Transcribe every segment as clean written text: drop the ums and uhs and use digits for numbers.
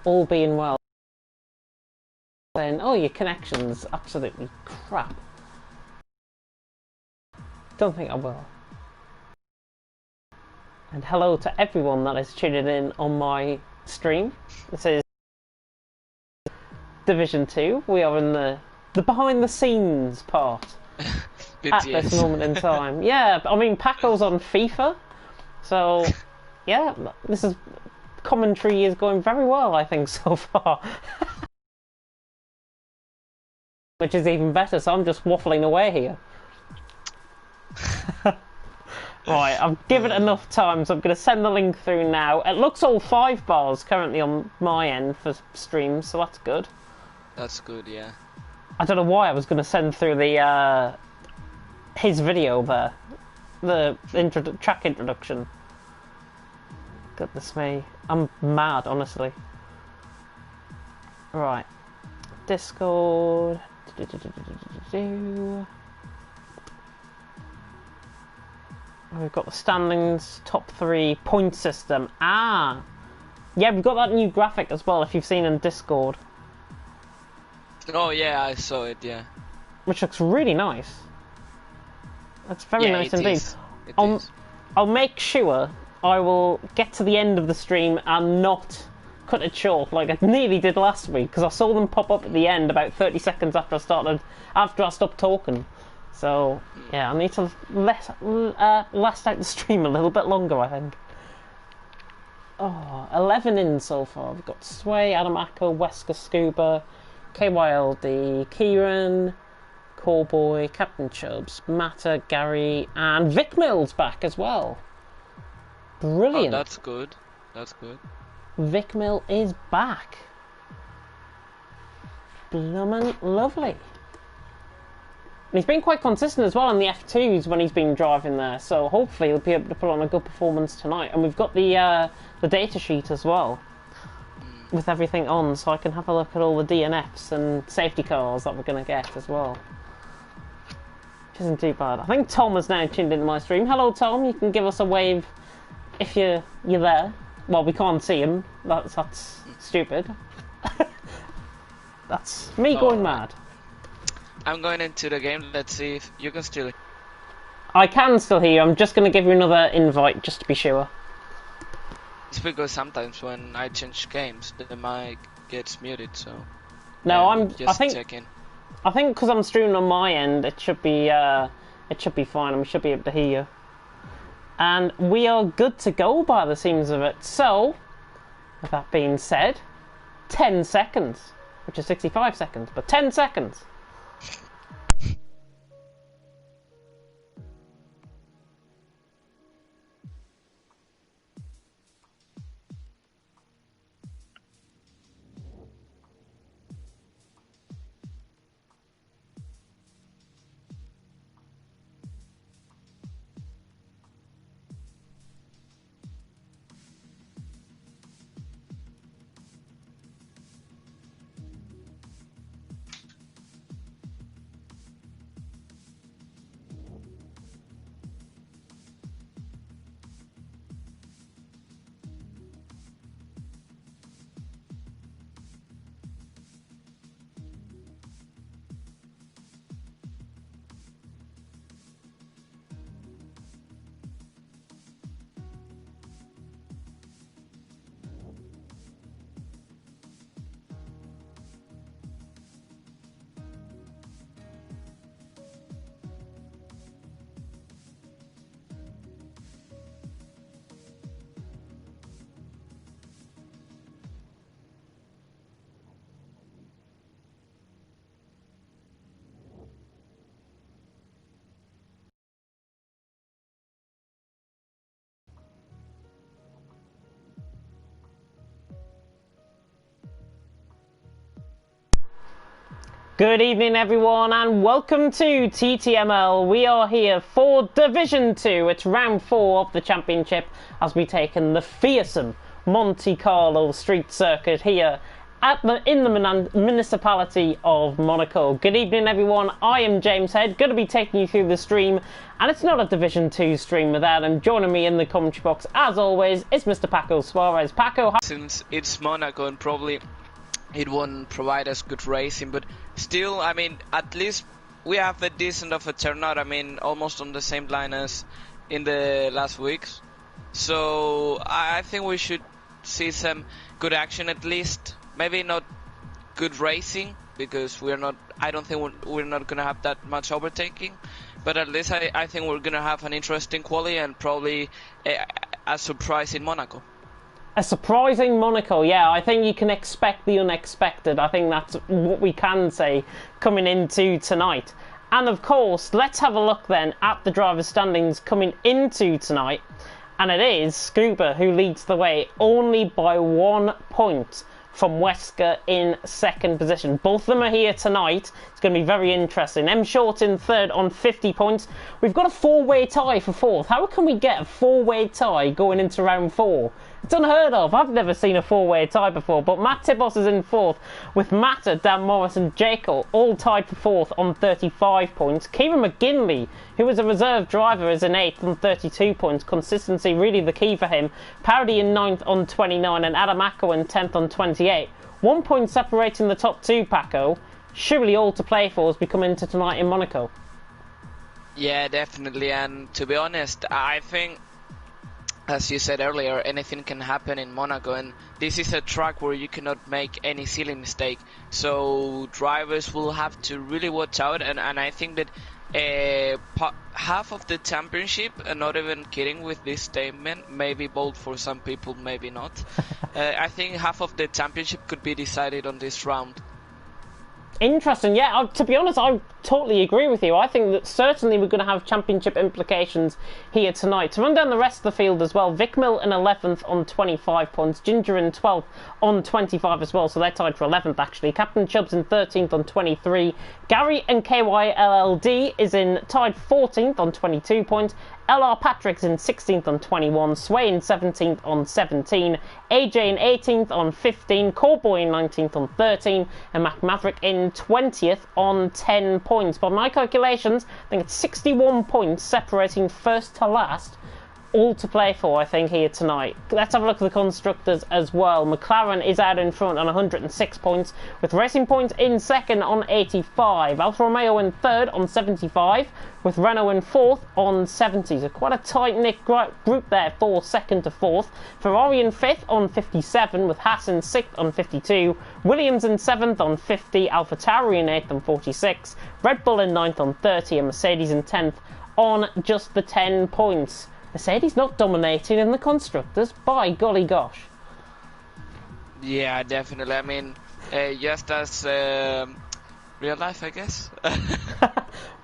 all being well. Saying, oh, your connection's absolutely crap. Don't think I will. And hello to everyone that is tuning in on my stream. This is Division 2. We are in the behind the scenes part at this moment in time. Yeah, I mean, Paco's on FIFA, so yeah, this is commentary is going very well, I think, so far. Which is even better, so I'm just waffling away here. Right, I've given it enough time, so I'm going to send the link through now. It looks all 5 bars currently on my end for streams, so that's good. That's good, yeah. I don't know why I was going to send through the his video there, the track introduction. Goodness me, I'm mad, honestly. Right, Discord. We've got the standings, top 3, point system. Ah! Yeah, we've got that new graphic as well, if you've seen in Discord. Oh yeah, I saw it, yeah. Which looks really nice. That's very nice indeed. I'll make sure I will get to the end of the stream and not cut it short like I nearly did last week, because I saw them pop up at the end about 30 seconds after I stopped talking. So, yeah, I need to last out the stream a little bit longer, I think. Oh, 11 in so far. We've got Sway, Adam Acko, Wesker Scuba, KYLD, Kieran, Callboy, Captain Chubbs, Matter, Gary, and Vic Mills back as well. Brilliant. Oh, that's good. That's good. Vic Mill is back. Bloomin' lovely. And he's been quite consistent as well in the F2s when he's been driving there, so hopefully he'll be able to put on a good performance tonight. And we've got the data sheet as well, with everything on, so I can have a look at all the DNFs and safety cars that we're going to get as well. Which isn't too bad. I think Tom has now tuned into my stream. Hello Tom, you can give us a wave if you're there. Well, we can't see him, that's stupid. That's me going mad. I'm going into the game, let's see if you can still... I can still hear you, I'm just going to give you another invite, just to be sure. It's because sometimes when I change games, the mic gets muted, so... No, yeah, I think because I'm streaming on my end, it should be fine, and we should be able to hear you. And we are good to go by the seams of it. So, with that being said, 10 seconds, which is 65 seconds, but 10 seconds. Good evening everyone and welcome to TTML. We are here for Division 2. It's round 4 of the championship as we take in the fearsome Monte Carlo street circuit here in the municipality of Monaco. Good evening, everyone. I am James Head, going to be taking you through the stream, and it's not a Division 2 stream without him. Joining me in the commentary box, as always, is Mr. Paco Suarez. Paco, since it's Monaco and probably it won't provide us good racing, but still, I mean, at least we have a decent of a turnout. I mean, almost on the same line as in the last weeks. So I think we should see some good action at least. Maybe not good racing because I don't think we're not gonna have that much overtaking. But at least I think we're gonna have an interesting quali and probably a surprise in Monaco. A surprising Monaco, yeah. I think you can expect the unexpected. I think that's what we can say coming into tonight. And of course, let's have a look then at the driver's standings coming into tonight. And it is Scuba who leads the way only by 1 point from Wesker in second position. Both of them are here tonight. It's going to be very interesting. M Short in third on 50 points. We've got a four-way tie for fourth. How can we get a four-way tie going into round 4? It's unheard of. I've never seen a four-way tie before. But Matt Tibos is in fourth with Matta, Dan Morris and Jekyll all tied for fourth on 35 points. Kieran McGinley, who is a reserve driver, is in eighth on 32 points. Consistency really the key for him. Parody in ninth on 29 and Adam Acko in 10th on 28. 1 point separating the top two, Paco. Surely all to play for as we come into tonight in Monaco. Yeah, definitely. And to be honest, I think, as you said earlier, anything can happen in Monaco, and this is a track where you cannot make any silly mistake. So drivers will have to really watch out, and I think that half of the championship, and not even kidding with this statement, maybe bold for some people, maybe not. I think half of the championship could be decided on this round. Interesting, yeah. To be honest, I totally agree with you. I think that certainly we're going to have championship implications here tonight. To run down the rest of the field as well, Vic Mill in 11th on 25 points, Ginger in 12th on 25 as well, so they're tied for 11th actually. Captain Chubbs in 13th on 23. Gary and KYLLD is in tied 14th on 22 points. LR Patrick's in 16th on 21, Sway in 17th on 17, AJ in 18th on 15, Cowboy in 19th on 13, and Mac Maverick in 20th on 10 points. By my calculations, I think it's 61 points separating first to last. All to play for, I think, here tonight. Let's have a look at the constructors as well. McLaren is out in front on 106 points, with Racing Point in second on 85. Alfa Romeo in third on 75, with Renault in fourth on 70. So quite a tight-knit group there for second to fourth. Ferrari in fifth on 57, with Haas in sixth on 52. Williams in seventh on 50. AlphaTauri in eighth on 46. Red Bull in ninth on 30, and Mercedes in 10th on just the 10 points. Mercedes not dominating in the constructors, by golly gosh. Yeah, definitely. I mean, just as real life, I guess.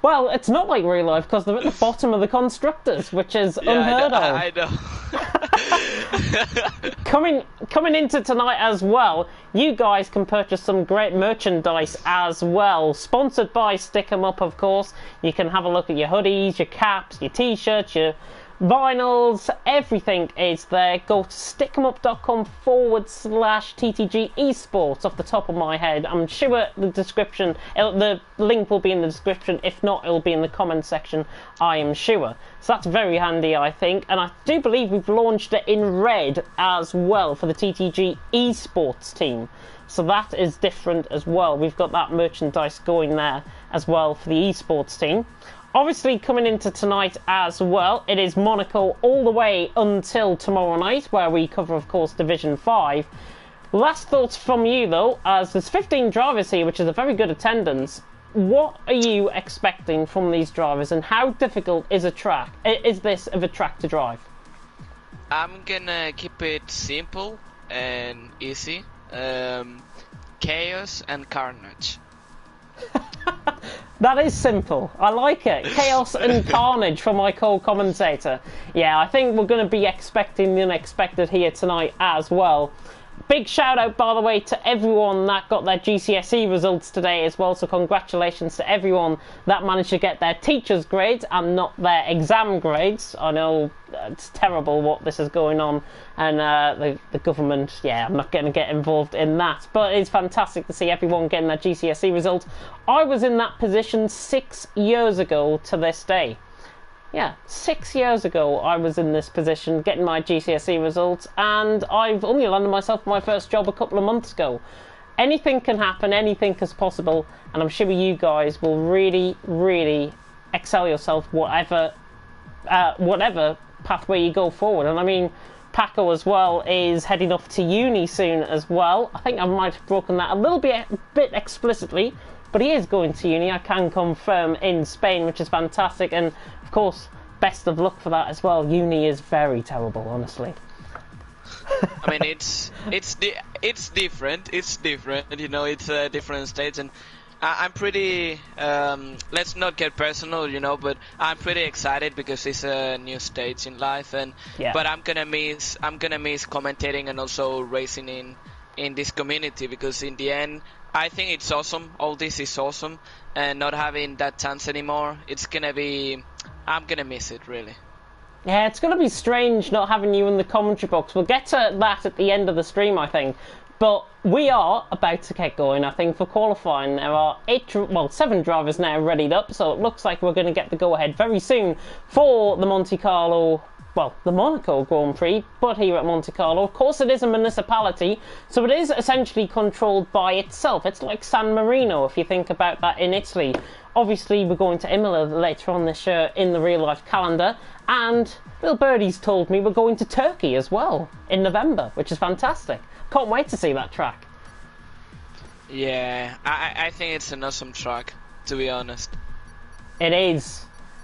Well, it's not like real life because they're at the bottom of the constructors, which is unheard of. I know. Coming into tonight as well, you guys can purchase some great merchandise as well. Sponsored by Stick 'em Up, of course. You can have a look at your hoodies, your caps, your t-shirts, your vinyls, everything is there. Go to stickemup.com/TTG esports off the top of my head. I'm sure the link will be in the description. If not, it'll be in the comment section, I am sure. So that's very handy, I think. And I do believe we've launched it in red as well for the TTG esports team. So that is different as well. We've got that merchandise going there as well for the esports team. Obviously, coming into tonight as well, it is Monaco all the way until tomorrow night, where we cover, of course, Division 5. Last thoughts from you, though, as there's 15 drivers here, which is a very good attendance. What are you expecting from these drivers, and how difficult is this of a track to drive? I'm gonna keep it simple and easy. Chaos and carnage. That is simple. I like it. Chaos and carnage for my co-commentator. Yeah, I think we're going to be expecting the unexpected here tonight as well. Big shout out, by the way, to everyone that got their GCSE results today as well. So congratulations to everyone that managed to get their teachers' grades and not their exam grades. I know it's terrible what this is going on, and the government, yeah, I'm not going to get involved in that. But it's fantastic to see everyone getting their GCSE results. I was in that position 6 years ago to this day. Yeah, 6 years ago I was in this position getting my GCSE results, and I've only landed myself my first job a couple of months ago. Anything can happen, anything is possible, and I'm sure you guys will really, really excel yourself whatever pathway you go forward. And I mean, Paco as well is heading off to uni soon as well. I think I might have broken that a little bit explicitly, but he is going to uni, I can confirm, in Spain, which is fantastic. And of course, best of luck for that as well. Uni is very terrible, honestly. I mean, it's different. It's different. You know, it's a different stage, and I'm pretty. Let's not get personal, you know, but I'm pretty excited because it's a new stage in life, and yeah. But I'm gonna miss commentating and also racing in this community, because in the end, I think it's awesome. All this is awesome, and not having that chance anymore, it's gonna be. I'm gonna miss it, really. Yeah, it's going to be strange not having you in the commentary box. We'll get to that at the end of the stream, I think. But we are about to get going, I think, for qualifying. There are 7 drivers now readied up, so it looks like we're going to get the go-ahead very soon for the the Monaco Grand Prix, but here at Monte Carlo. Of course, it is a municipality, so it is essentially controlled by itself. It's like San Marino, if you think about that, in Italy. Obviously, we're going to Imola later on this year in the real-life calendar, and Bill Birdie's told me we're going to Turkey as well in November, which is fantastic. Can't wait to see that track. Yeah, I think it's an awesome track, to be honest. It is.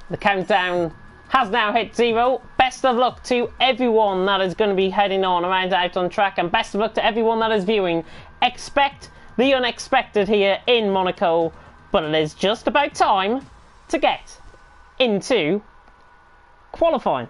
The countdown has now hit 0. Best of luck to everyone that is going to be heading on around out on track, and best of luck to everyone that is viewing. Expect the unexpected here in Monaco, but it is just about time to get into qualifying.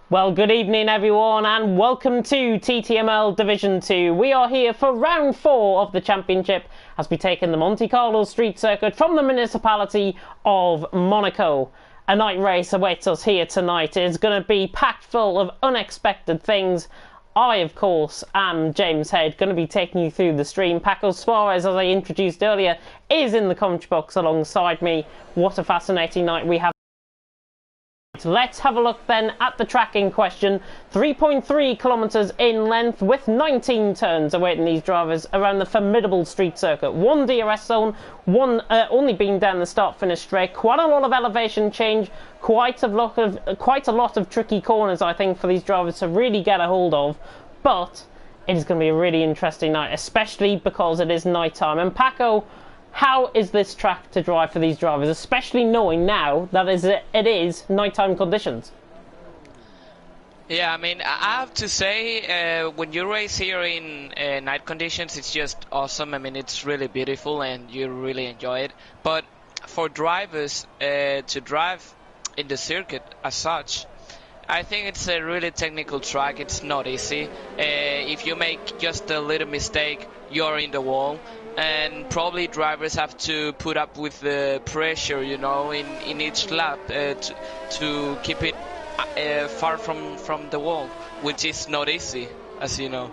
Well, good evening everyone, and welcome to TTML Division 2. We are here for round 4 of the championship as we take in the Monte Carlo street circuit from the municipality of Monaco. A night race awaits us here tonight. It is going to be packed full of unexpected things. I, of course, am James Head, going to be taking you through the stream. Paco Suarez, as I introduced earlier, is in the commentary box alongside me. What a fascinating night we have. Let's have a look then at the track in question. 3.3 kilometres in length with 19 turns awaiting these drivers around the formidable street circuit. 1 DRS zone, one only being down the start-finish straight. Quite a lot of elevation change, quite a lot of tricky corners, I think, for these drivers to really get a hold of. But it is going to be a really interesting night, especially because it is night time. And Paco, how is this track to drive for these drivers, especially knowing now that it is nighttime conditions? Yeah, I mean, I have to say, when you race here in night conditions, it's just awesome. I mean, it's really beautiful and you really enjoy it. But for drivers to drive in the circuit as such, I think it's a really technical track. It's not easy. If you make just a little mistake, you're in the wall. And probably drivers have to put up with the pressure, you know, in each lap to keep it far from the wall, which is not easy, as you know.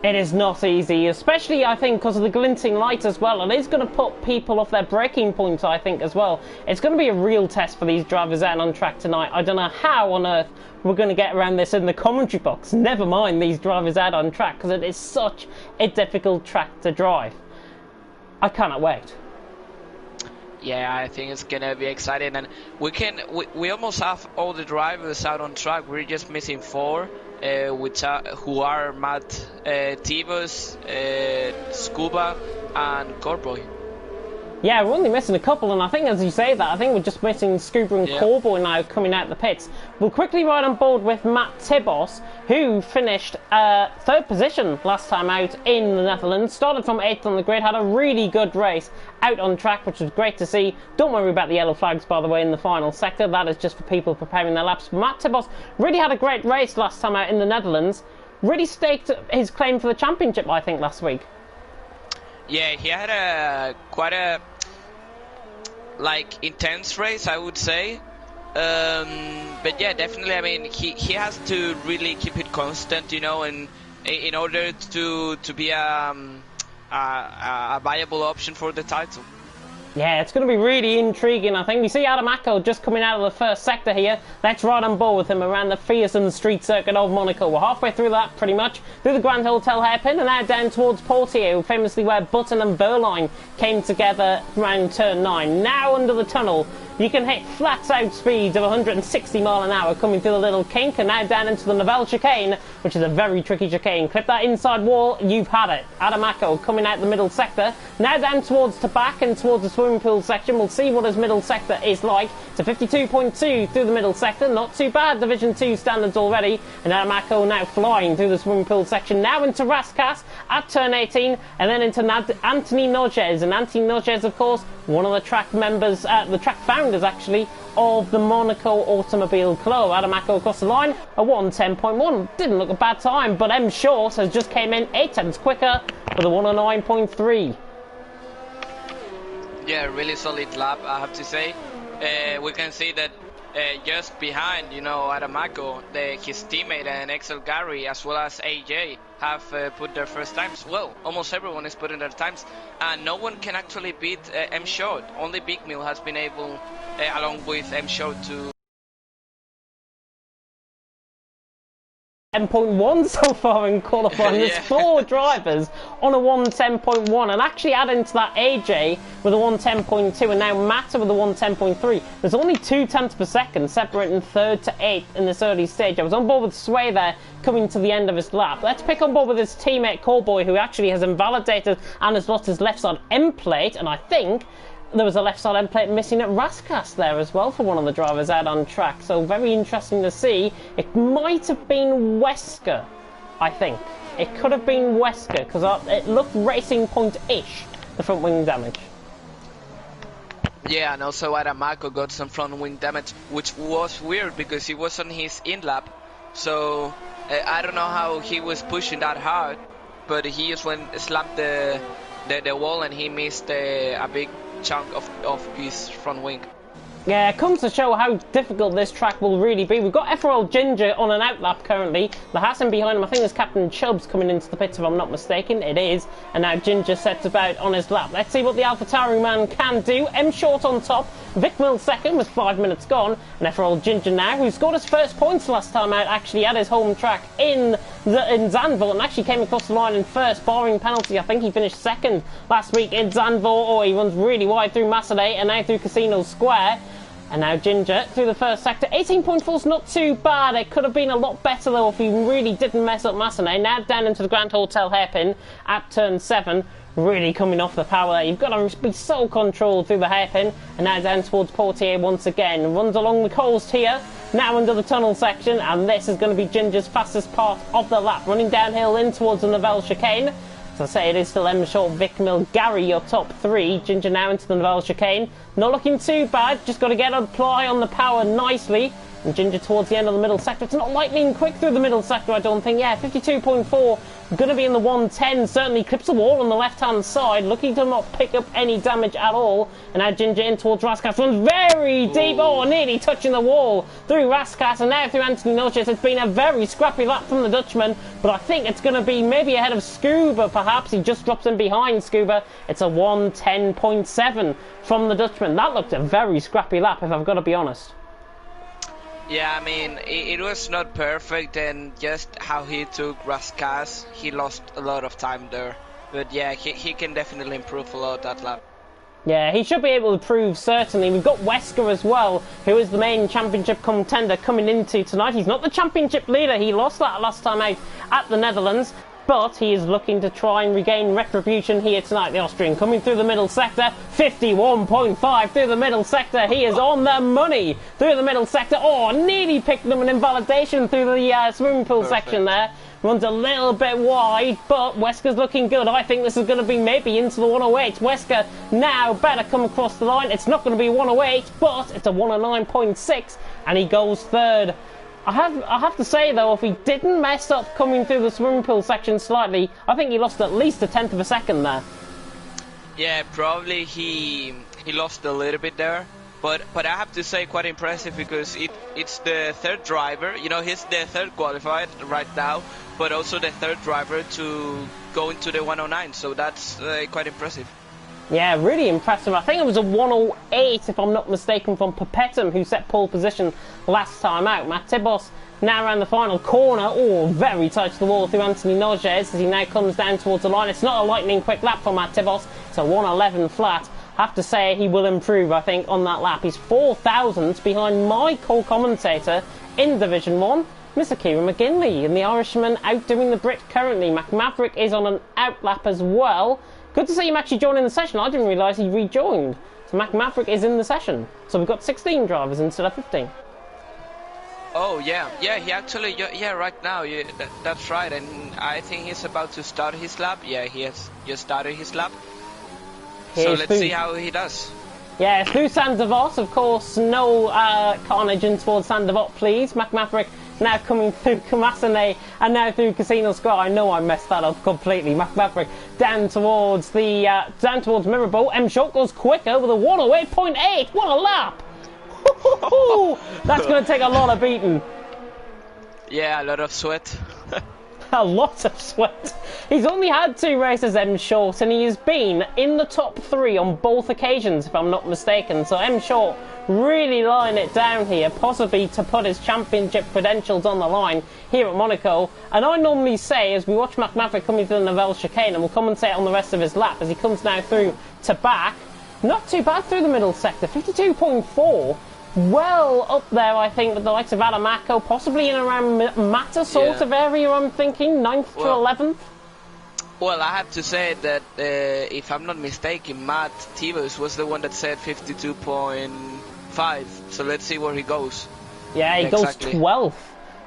It is not easy, especially, I think, because of the glinting light as well. And it's going to put people off their braking points, I think, as well. It's going to be a real test for these drivers out on track tonight. I don't know how on earth we're going to get around this in the commentary box. Never mind these drivers out on track, because it is such a difficult track to drive. I cannot wait. Yeah, I think it's gonna be exciting, and we almost have all the drivers out on track. We're just missing 4, who are Matt, Tibus, Scuba, and Corboy. Yeah, we're only missing a couple, and I think as you say that, I think we're just missing Scuba and Corboy now coming out the pits. We'll quickly ride on board with Matt Tibos, who finished 3rd position last time out in the Netherlands. Started from 8th on the grid, had a really good race out on track, which was great to see. Don't worry about the yellow flags, by the way, in the final sector. That is just for people preparing their laps. But Matt Tibos really had a great race last time out in the Netherlands. Really staked his claim for the championship, I think, last week. Yeah, he had quite a intense race, I would say. But yeah, definitely. I mean, he has to really keep it constant, you know, and in order to be a viable option for the title. Yeah, it's going to be really intriguing, I think. We see Adam Acko just coming out of the first sector here. Let's ride on board with him around the fearsome street circuit of Monaco. We're halfway through that, pretty much, through the Grand Hotel hairpin, and now down towards Portier, famously where Button and Verline came together around turn 9. Now under the tunnel, you can hit flat-out speeds of 160 mile an hour coming through the little kink, and now down into the Nivelle chicane, which is a very tricky chicane. Clip that inside wall, you've had it. Adam Acko coming out the middle sector. Now down towards the back and towards the swimming pool section. We'll see what his middle sector is like. It's a 52.2 through the middle sector. Not too bad, Division 2 standards already. And Adam Acko now flying through the swimming pool section. Now into Raskas at turn 18, and then into Anthony Noges. And Anthony Noges, of course, one of the track members, the track founders actually, of the Monaco Automobile Club. Adam Acko across the line, a 1:10.1. Didn't look a bad time, but M Short has just came in 8 tenths quicker with a 1:09.3. Yeah, really solid lap, I have to say. We can see that just behind, you know, Adam Acko, his teammate and Excel Gary, as well as AJ, have put their first times. Well, almost everyone is putting their times, and no one can actually beat M Short. Only Big Mill has been able, along with M Short, to 10.1 so far in qualifying. There's 4 drivers on a 1:10.1, and actually adding to that AJ with a 1:10.2, and now Matta with a 1:10.3. There's only 2 tenths per second separating 3rd to 8th in this early stage. I was on board with Sway there coming to the end of his lap. Let's pick on board with his teammate Corboy, who actually has invalidated and has lost his left side end plate, and I think there was a left side end plate missing at Raskas there as well for one of the drivers out on track. So very interesting to see. It might have been Wesker, I think. It could have been Wesker, because it looked Racing Point-ish, the front wing damage. Yeah, and also Adam Acko got some front wing damage, which was weird because he was on his in lap. So I don't know how he was pushing that hard, but he just slapped the wall, and he missed a big chunk of his front wing. Yeah, it comes to show how difficult this track will really be. We've got Efferol Ginger on an outlap currently. The Hassan behind him, I think there's Captain Chubbs coming into the pits if I'm not mistaken. It is. And now Ginger sets about on his lap. Let's see what the AlphaTauri man can do. M Short on top. Vic Mill second with 5 minutes gone. And Efferol Ginger now, who scored his first points last time out, actually at his home track in Zandvoort, and actually came across the line in first, barring penalty. I think he finished second last week in Zandvoort. Oh, he runs really wide through Massaday and now through Casino Square. And now Ginger through the first sector. 18.4 is not too bad. It could have been a lot better though if he really didn't mess up Massaday. Now down into the Grand Hotel hairpin at turn 7. Really coming off the power there. You've got to be so controlled through the hairpin. And now down towards Portier once again. Runs along the coast here. Now under the tunnel section. And this is going to be Ginger's fastest part of the lap. Running downhill in towards the Nivelle chicane. As I say, it is still M Short, Vic Mill, Gary, your top 3. Ginger now into the Nivelle chicane. Not looking too bad. Just got to get a ply on the power nicely. And Ginger towards the end of the middle sector. It's not lightning quick through the middle sector, I don't think. Yeah, 52.4. Going to be in the 110. Certainly clips the wall on the left-hand side. Looking to not pick up any damage at all. And now Ginger in towards Raskas. Runs very deep. Oh, nearly touching the wall through Raskas. And now through Anthony Noches. It's been a very scrappy lap from the Dutchman. But I think it's going to be maybe ahead of Scuba, perhaps. He just drops in behind Scuba. It's a 110.7 from the Dutchman. That looked a very scrappy lap, if I've got to be honest. Yeah, I mean, it was not perfect, and just how he took Raskas, he lost a lot of time there. But yeah, he can definitely improve a lot that lap. Yeah, he should be able to prove, certainly. We've got Wesker as well, who is the main championship contender coming into tonight. He's not the championship leader. He lost that last time out at the Netherlands. but he is looking to try and regain retribution here tonight. The Austrian coming through the middle sector, 51.5 through the middle sector. He is on the money through the middle sector. Oh, nearly picked them an invalidation through the swimming pool section there. Runs a little bit wide, but Wesker's looking good. I think this is going to be maybe into the 108. Wesker now better come across the line. It's not going to be 108, but it's a 109.6, and he goes third. I have to say, though, if he didn't mess up coming through the swimming pool section slightly, I think he lost at least a tenth of a second there. Yeah, probably he lost a little bit there. But I have to say, quite impressive, because it's the third driver. You know, he's the third qualified right now, but also the third driver to go into the 109. So that's quite impressive. Yeah, really impressive. I think it was a 108, if I'm not mistaken, from Perpetum, who set pole position last time out. Matt Tibos now around the final corner. Oh, very tight to the wall through Anthony Noges as he now comes down towards the line. It's not a lightning quick lap for Matt Tibos. It's a 111 flat. I have to say he will improve, I think, on that lap. He's 4 thousandths behind my co-commentator in Division 1, Mr. Kieran McGinley, and the Irishman outdoing the Brit currently. McMaverick is on an out lap as well. Good to see him actually joining the session. I didn't realise he rejoined. So McMaverick is in the session. So we've got 16 drivers instead of 15. Oh, yeah. Yeah, he actually... Yeah, right now. Yeah, that's right. And I think he's about to start his lap. Yeah, he has just started his lap. So let's see how he does. Yeah, through Sandoval, of course. No carnage in towards Sandoval, please. McMaverick now coming through Kamasane and now through Casino Square. I know I messed that up completely. McMaverick down towards Mirabel. M Short goes quicker with a 108.8. What a lap! That's going to take a lot of beating. Yeah, a lot of sweat. A lot of sweat. He's only had 2 races, M Short, and he has been in the top 3 on both occasions, if I'm not mistaken. So M Short really laying it down here, possibly to put his championship credentials on the line here at Monaco. And I normally say, as we watch McMaverick coming through the Nivelle chicane, and we'll commentate on the rest of his lap as he comes now through to back. Not too bad through the middle sector, 52.4. Well up there, I think, with the likes of Adamaco, possibly in around Mata sort of area, I'm thinking, 9th to 11th. Well, I have to say that, if I'm not mistaken, Matt Tibos was the one that said 52.5, so let's see where he goes. Yeah, he goes 12th.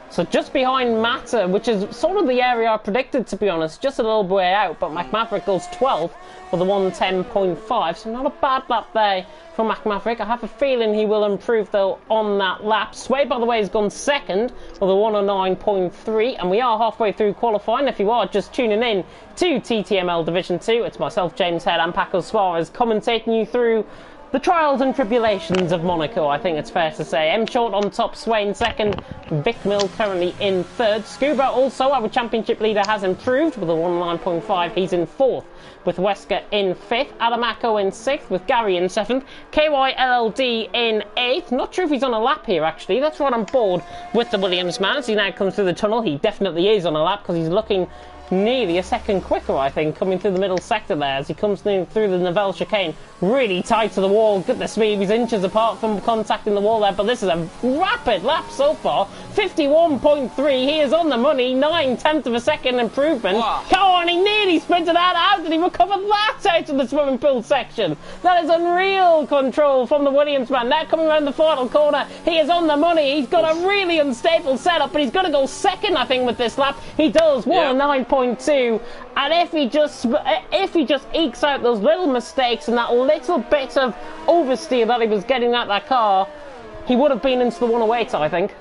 So just behind Mata, which is sort of the area I predicted, to be honest, just a little way out, but McMaverick goes 12th with a 110.5, so not a bad lap there from McMaverick. I have a feeling he will improve, though, on that lap. Sway, by the way, has gone second with a 109.3, and we are halfway through qualifying. If you are just tuning in to TTML Division 2, it's myself, James Head, and Paco Suarez commentating you through the trials and tribulations of Monaco, I think it's fair to say. M Short on top, Sway in second, Vic Mill currently in third. Scuba also, our championship leader, has improved with a 109.5. He's in fourth, with Wesker in fifth. Adamaco in sixth, with Gary in seventh. KYLLD in eighth. Not sure if he's on a lap here, actually. That's right on board with the Williams man. As he now comes through the tunnel, he definitely is on a lap because he's looking nearly a second quicker, I think, coming through the middle sector there as he comes through the Nivelle chicane. Really tight to the wall. Goodness me, he's inches apart from contacting the wall there, but this is a rapid lap so far. 51.3. He is on the money. 9/10 of a second improvement. Wow. Come on, he nearly sprinted out. How did he recover that out of the swimming pool section? That is unreal control from the Williams man. Now coming around the final corner, he is on the money. He's got a really unstable setup, but he's going to go second, I think, with this lap. He does. 109.2. And if he just ekes out those little mistakes and that little bit of oversteer that he was getting at that car, he would have been into the 108, I think.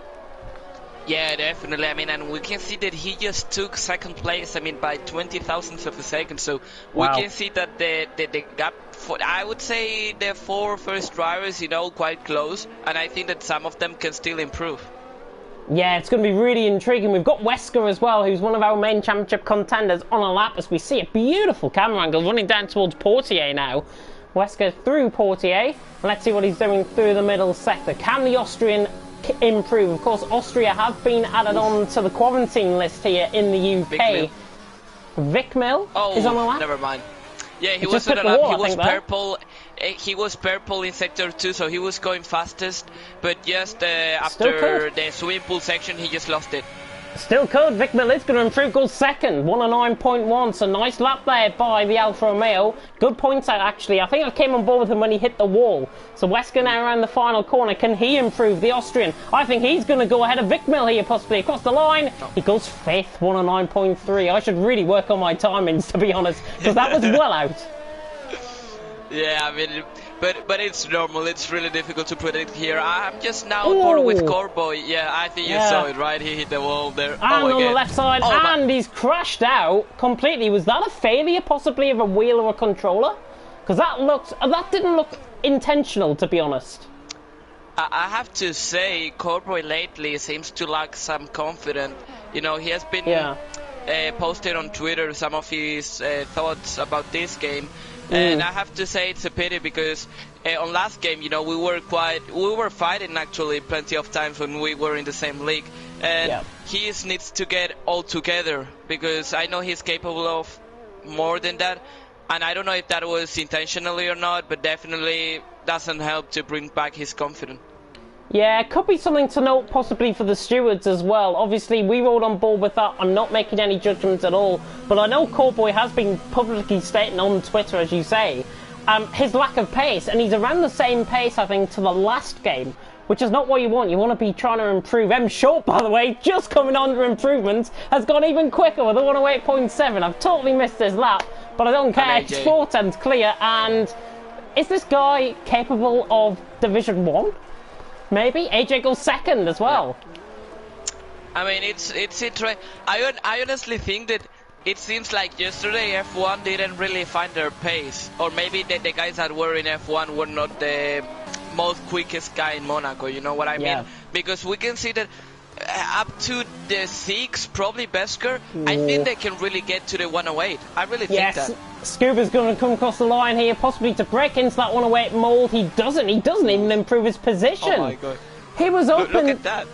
Yeah, definitely. I mean, and we can see that he just took second place, I mean, by 20 thousandths of a second. So wow. We can see that the gap, for, I would say the 4 first drivers, you know, quite close. And I think that some of them can still improve. Yeah, it's going to be really intriguing. We've got Wesker as well, who's one of our main championship contenders, on a lap as we see a beautiful camera angle running down towards Portier now. Wesker through Portier. Let's see what he's doing through the middle sector. Can the Austrian improve? Of course, Austria have been added on to the quarantine list here in the UK. Vic Mill is on a lap. Never mind. Yeah, he was on a lap. He was purple. He was purple in sector 2, so he was going fastest. But just after the swimming pool section, he just lost it. Still could. Vic Mill is going to improve, goes second, 109.1. So nice lap there by the Alfa Romeo. Good points out, actually. I think I came on board with him when he hit the wall. So Wesker now around the final corner. Can he improve, the Austrian? I think he's going to go ahead of Vic Mill here, possibly across the line. He goes fifth, 109.3. I should really work on my timings, to be honest, because that was well out. Yeah, I mean, but it's normal. It's really difficult to predict here. I'm just now on board with Corboy. Yeah, I think you saw it, right? He hit the wall there. And on the left side, and he's crashed out completely. Was that a failure, possibly, of a wheel or a controller? Because that didn't look intentional, to be honest. I have to say, Corboy lately seems to lack some confidence. You know, he has been posted on Twitter some of his thoughts about this game. And I have to say it's a pity because on last game, you know, we were fighting actually plenty of times when we were in the same league. And he needs to get all together because I know he's capable of more than that. And I don't know if that was intentionally or not, but definitely doesn't help to bring back his confidence. Yeah, it could be something to note possibly for the stewards as well. Obviously, we rolled on board with that. I'm not making any judgments at all. But I know Corboy has been publicly stating on Twitter, as you say, his lack of pace. And he's around the same pace, I think, to the last game, which is not what you want. You want to be trying to improve. M. Short, by the way, just coming under improvements, has gone even quicker with a 108.7. I've totally missed his lap, but I don't care. It's 4 tenths clear. And is this guy capable of Division 1? Maybe AJ goes second as well. I mean, it's interesting. I honestly think that it seems like yesterday F1 didn't really find their pace, or maybe the guys that were in F1 were not the most quickest guy in Monaco. You know what I mean? Because we can see that up to the 6, probably Besker, I think they can really get to the 108. I really think that. Scuba's going to come across the line here, possibly to break into that 108 mould. He doesn't even improve his position. Oh my god. He was open. Look at that.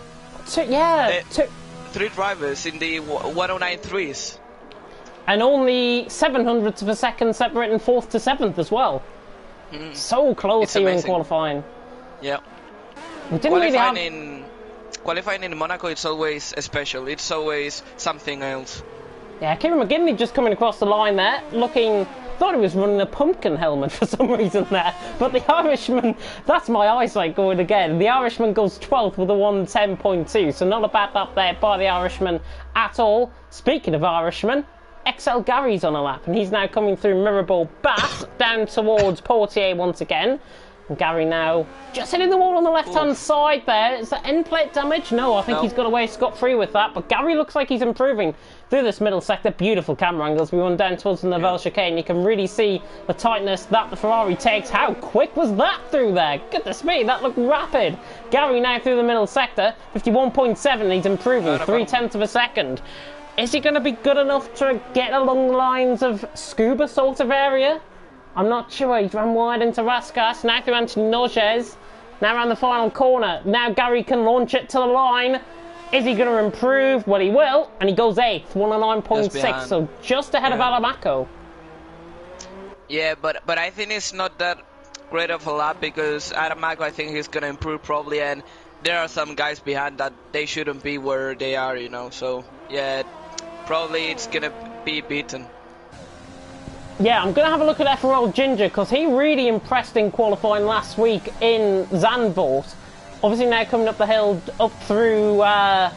3 drivers in the 109.3s. And only 700ths of a second separating 4th to 7th as well. So close here in qualifying. Yeah. We didn't really have... Qualifying in Monaco, it's always special. It's always something else. Yeah, Kieran McGinley just coming across the line there, looking... thought he was running a pumpkin helmet for some reason there. But the Irishman, that's my eyesight going again. The Irishman goes 12th with a 110.2, so not a bad lap there by the Irishman at all. Speaking of Irishman, XL Gary's on a lap, and he's now coming through Mirabel Bass down towards Portier once again. And Gary now just hitting the wall on the left-hand side there. Is that end plate damage? No, I think he's got away scot-free with that. But Gary looks like he's improving through this middle sector. Beautiful camera angles. We run down towards the Nivelle chicane. You can really see the tightness that the Ferrari takes. How quick was that through there? Goodness me, that looked rapid. Gary now through the middle sector. 51.7, he's improving. 0.3 of a second. Is he going to be good enough to get along the lines of Scuba sort of area? I'm not sure. He's run wide into Raskas. Now through Anthony Norges. Now around the final corner. Now Gary can launch it to the line. Is he going to improve? Well, he will. And he goes 8th, 109.6. So just ahead of Alamaco. Yeah, but I think it's not that great of a lap because Alamaco, I think he's going to improve probably. And there are some guys behind that they shouldn't be where they are, you know. So, yeah, probably it's going to be beaten. Yeah, I'm going to have a look at FRL Ginger because he really impressed in qualifying last week in Zandvoort. Obviously now coming up the hill, up through, up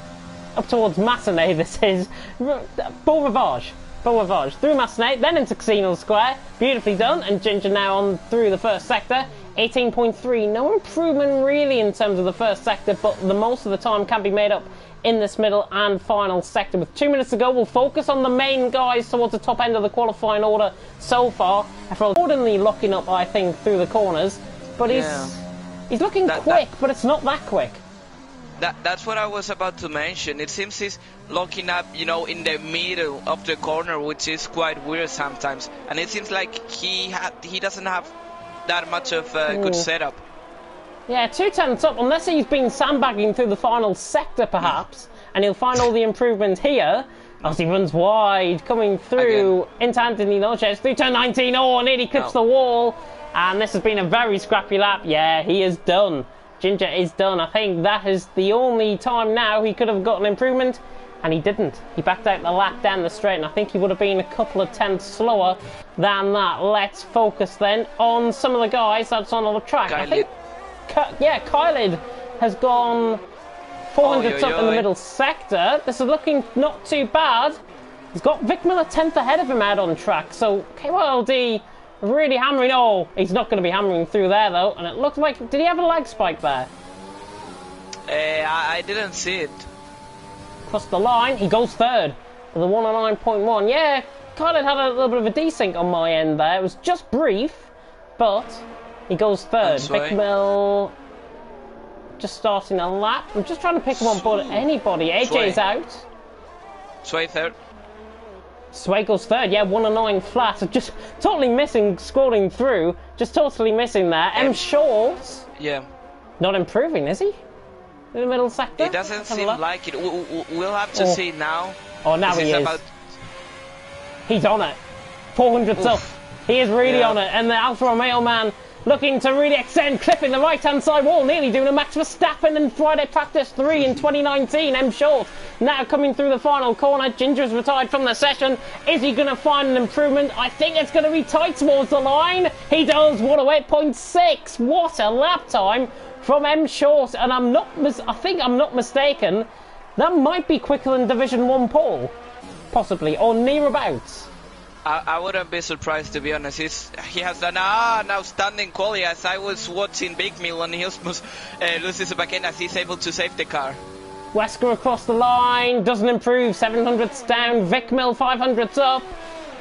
towards Massenet, this is. Beau Rivage, through Massenet, then into Casino Square. Beautifully done, and Ginger now on through the first sector. 18.3, no improvement really in terms of the first sector, but the most of the time can be made up in this middle and final sector. With 2 minutes to go, we'll focus on the main guys towards the top end of the qualifying order so far. Accordingly locking up, I think, through the corners, but he's looking quick, but it's not that quick. That's what I was about to mention. It seems he's locking up, you know, in the middle of the corner, which is quite weird sometimes. And it seems like he doesn't have that much of a good setup. Yeah, 2 tenths up, unless he's been sandbagging through the final sector, perhaps, and he'll find all the improvement here. As he runs wide, coming through into Anthony Norges, through turn 19, nearly clips the wall. And this has been a very scrappy lap. Yeah, he is done. Ginger is done. I think that is the only time now he could have got an improvement. and he didn't. He backed out the lap down the straight, and I think he would have been a couple of tenths slower than that. Let's focus then on some of the guys that's on the track. Kylid. I think, Kylid has gone 400 up in the middle sector. This is looking not too bad. He's got Vic Miller 10th ahead of him out on track, so KYLD really hammering. Oh, he's not going to be hammering through there though, and it looks like, did he have a lag spike there? I didn't see it. Across the line, he goes third with a 109.1. Yeah, Kylid had a little bit of a desync on my end there. It was just brief, but he goes third. Vic Mill just starting a lap. I'm just trying to pick him on board anybody. AJ's out. Sway third. Sway goes third, yeah, 109 flat. So just totally missing, scrolling through. Just totally missing there. M Short. Yeah. Not improving, is he? In the middle sector? It doesn't seem like it. We'll have to see now. Oh, now he is. He's on it. 400's up. He is really on it. And the Alfa Romeo man looking to really extend, clipping the right-hand side wall, nearly doing a Max Verstappen in Friday Practice 3 in 2019. M Short now coming through the final corner. Ginger's retired from the session. Is he going to find an improvement? I think it's going to be tight towards the line. He does. 108.6. What a lap time from M Short. And I think I'm not mistaken. That might be quicker than Division 1 Paul. Possibly. Or near abouts. I wouldn't be surprised, to be honest. He has an outstanding quality, as I was watching Big Mill and he almost loses a back end as he's able to save the car. Wesker across the line, doesn't improve, 700's down, Vic Mill 500's up.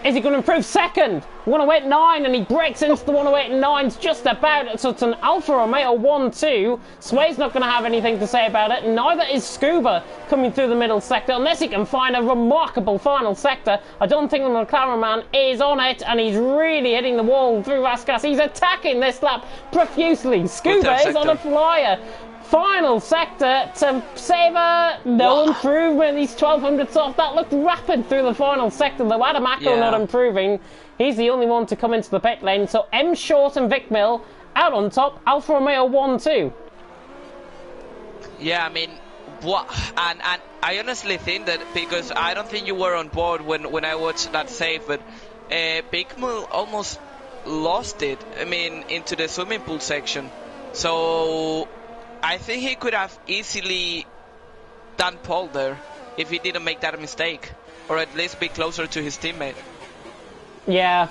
Is he going to improve second? 108.9, and he breaks into the 108.9s just about. So it's an Alfa Romeo 1-2. Sway's not going to have anything to say about it. Neither is Scuba coming through the middle sector, unless he can find a remarkable final sector. I don't think the McLaren man is on it, and he's really hitting the wall through Raskas. He's attacking this lap profusely. Scuba is on a flyer. Final sector to Saber, no improvement. He's 1200s off. That looked rapid through the final sector, though. Adamaco not improving. He's the only one to come into the pit lane. So M Short and Vic Mill out on top. Alfa Romeo 1-2. Yeah, I mean, what? And I honestly think that, because I don't think you were on board when I watched that save, but Big Mill almost lost it. I mean, into the swimming pool section. So I think he could have easily done pole there if he didn't make that mistake, or at least be closer to his teammate. Yeah,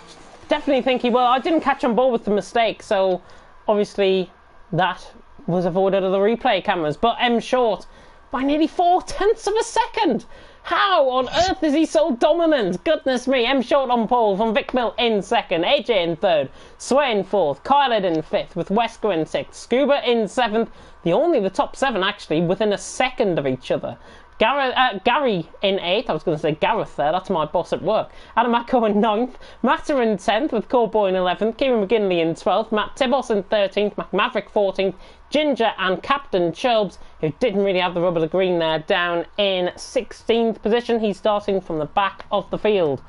definitely think he will. I didn't catch on board with the mistake, so obviously that was avoided of the replay cameras. But M Short by nearly 0.4 of a second. How on earth is he so dominant? Goodness me. M Short on pole from Vic Mill in second, AJ in third, Sway in fourth, Kylid in fifth, with Wesker in sixth, Scuba in seventh. The top seven actually within a second of each other. Gary in 8th, I was going to say Gareth there, that's my boss at work. Adamaco in 9th, Matter in 10th with Coreboy in 11th, Kieran McGinley in 12th, Matt Tibos in 13th, McMaverick 14th, Ginger and Captain Chubbs, who didn't really have the rubber to green there, down in 16th position. He's starting from the back of the field.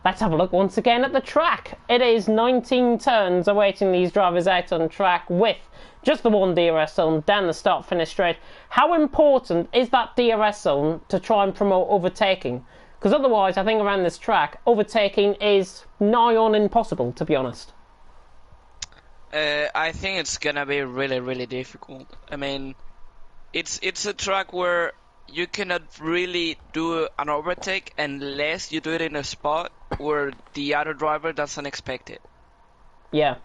Let's have a look once again at the track. It is 19 turns awaiting these drivers out on track with just the one DRS zone down the start-finish straight. How important is that DRS zone to try and promote overtaking? Because otherwise, I think around this track, overtaking is nigh on impossible, to be honest. I think it's gonna be really, really difficult. I mean, it's a track where you cannot really do an overtake unless you do it in a spot where the other driver doesn't expect it. Yeah.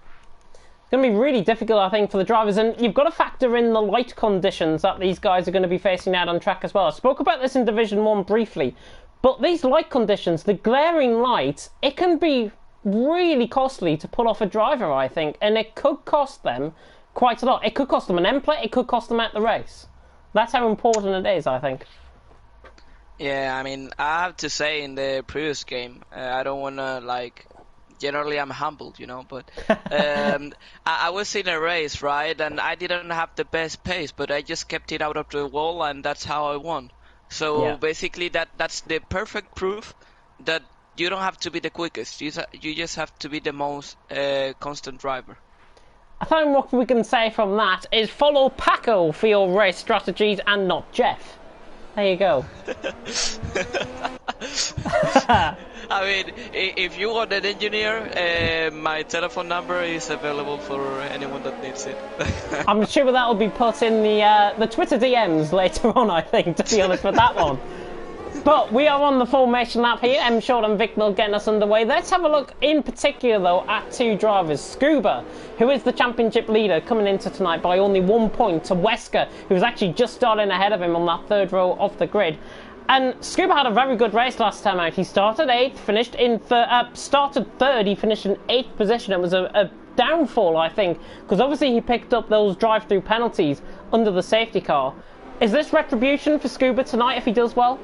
It's going to be really difficult, I think, for the drivers, and you've got to factor in the light conditions that these guys are going to be facing out on track as well. I spoke about this in Division 1 briefly, but these light conditions, the glaring lights, it can be really costly to pull off a driver, I think, and it could cost them quite a lot. It could cost them an end plate, it could cost them out the race. That's how important it is, I think. Yeah, I mean, I have to say in the previous game, I don't want to, generally I'm humbled, but I was in a race, right, and I didn't have the best pace, but I just kept it out of the wall, and that's how I won. So basically that's the perfect proof that you don't have to be the quickest, you just have to be the most constant driver. I think what we can say from that is follow Paco for your race strategies and not Jeff. There you go. I mean, if you want an engineer, my telephone number is available for anyone that needs it. I'm sure that'll be put in the Twitter DMs later on, I think, to be honest with that one. But we are on the formation lap here. M Short and Vic Mill getting us underway. Let's have a look in particular, though, at two drivers. Scuba, who is the championship leader, coming into tonight by only 1 point to Wesker, who was actually just starting ahead of him on that third row of the grid. And Scuba had a very good race last time out. He started 8th, finished in started 3rd, he finished in 8th position. It was a downfall, I think, because obviously he picked up those drive-through penalties under the safety car. Is this retribution for Scuba tonight if he does well?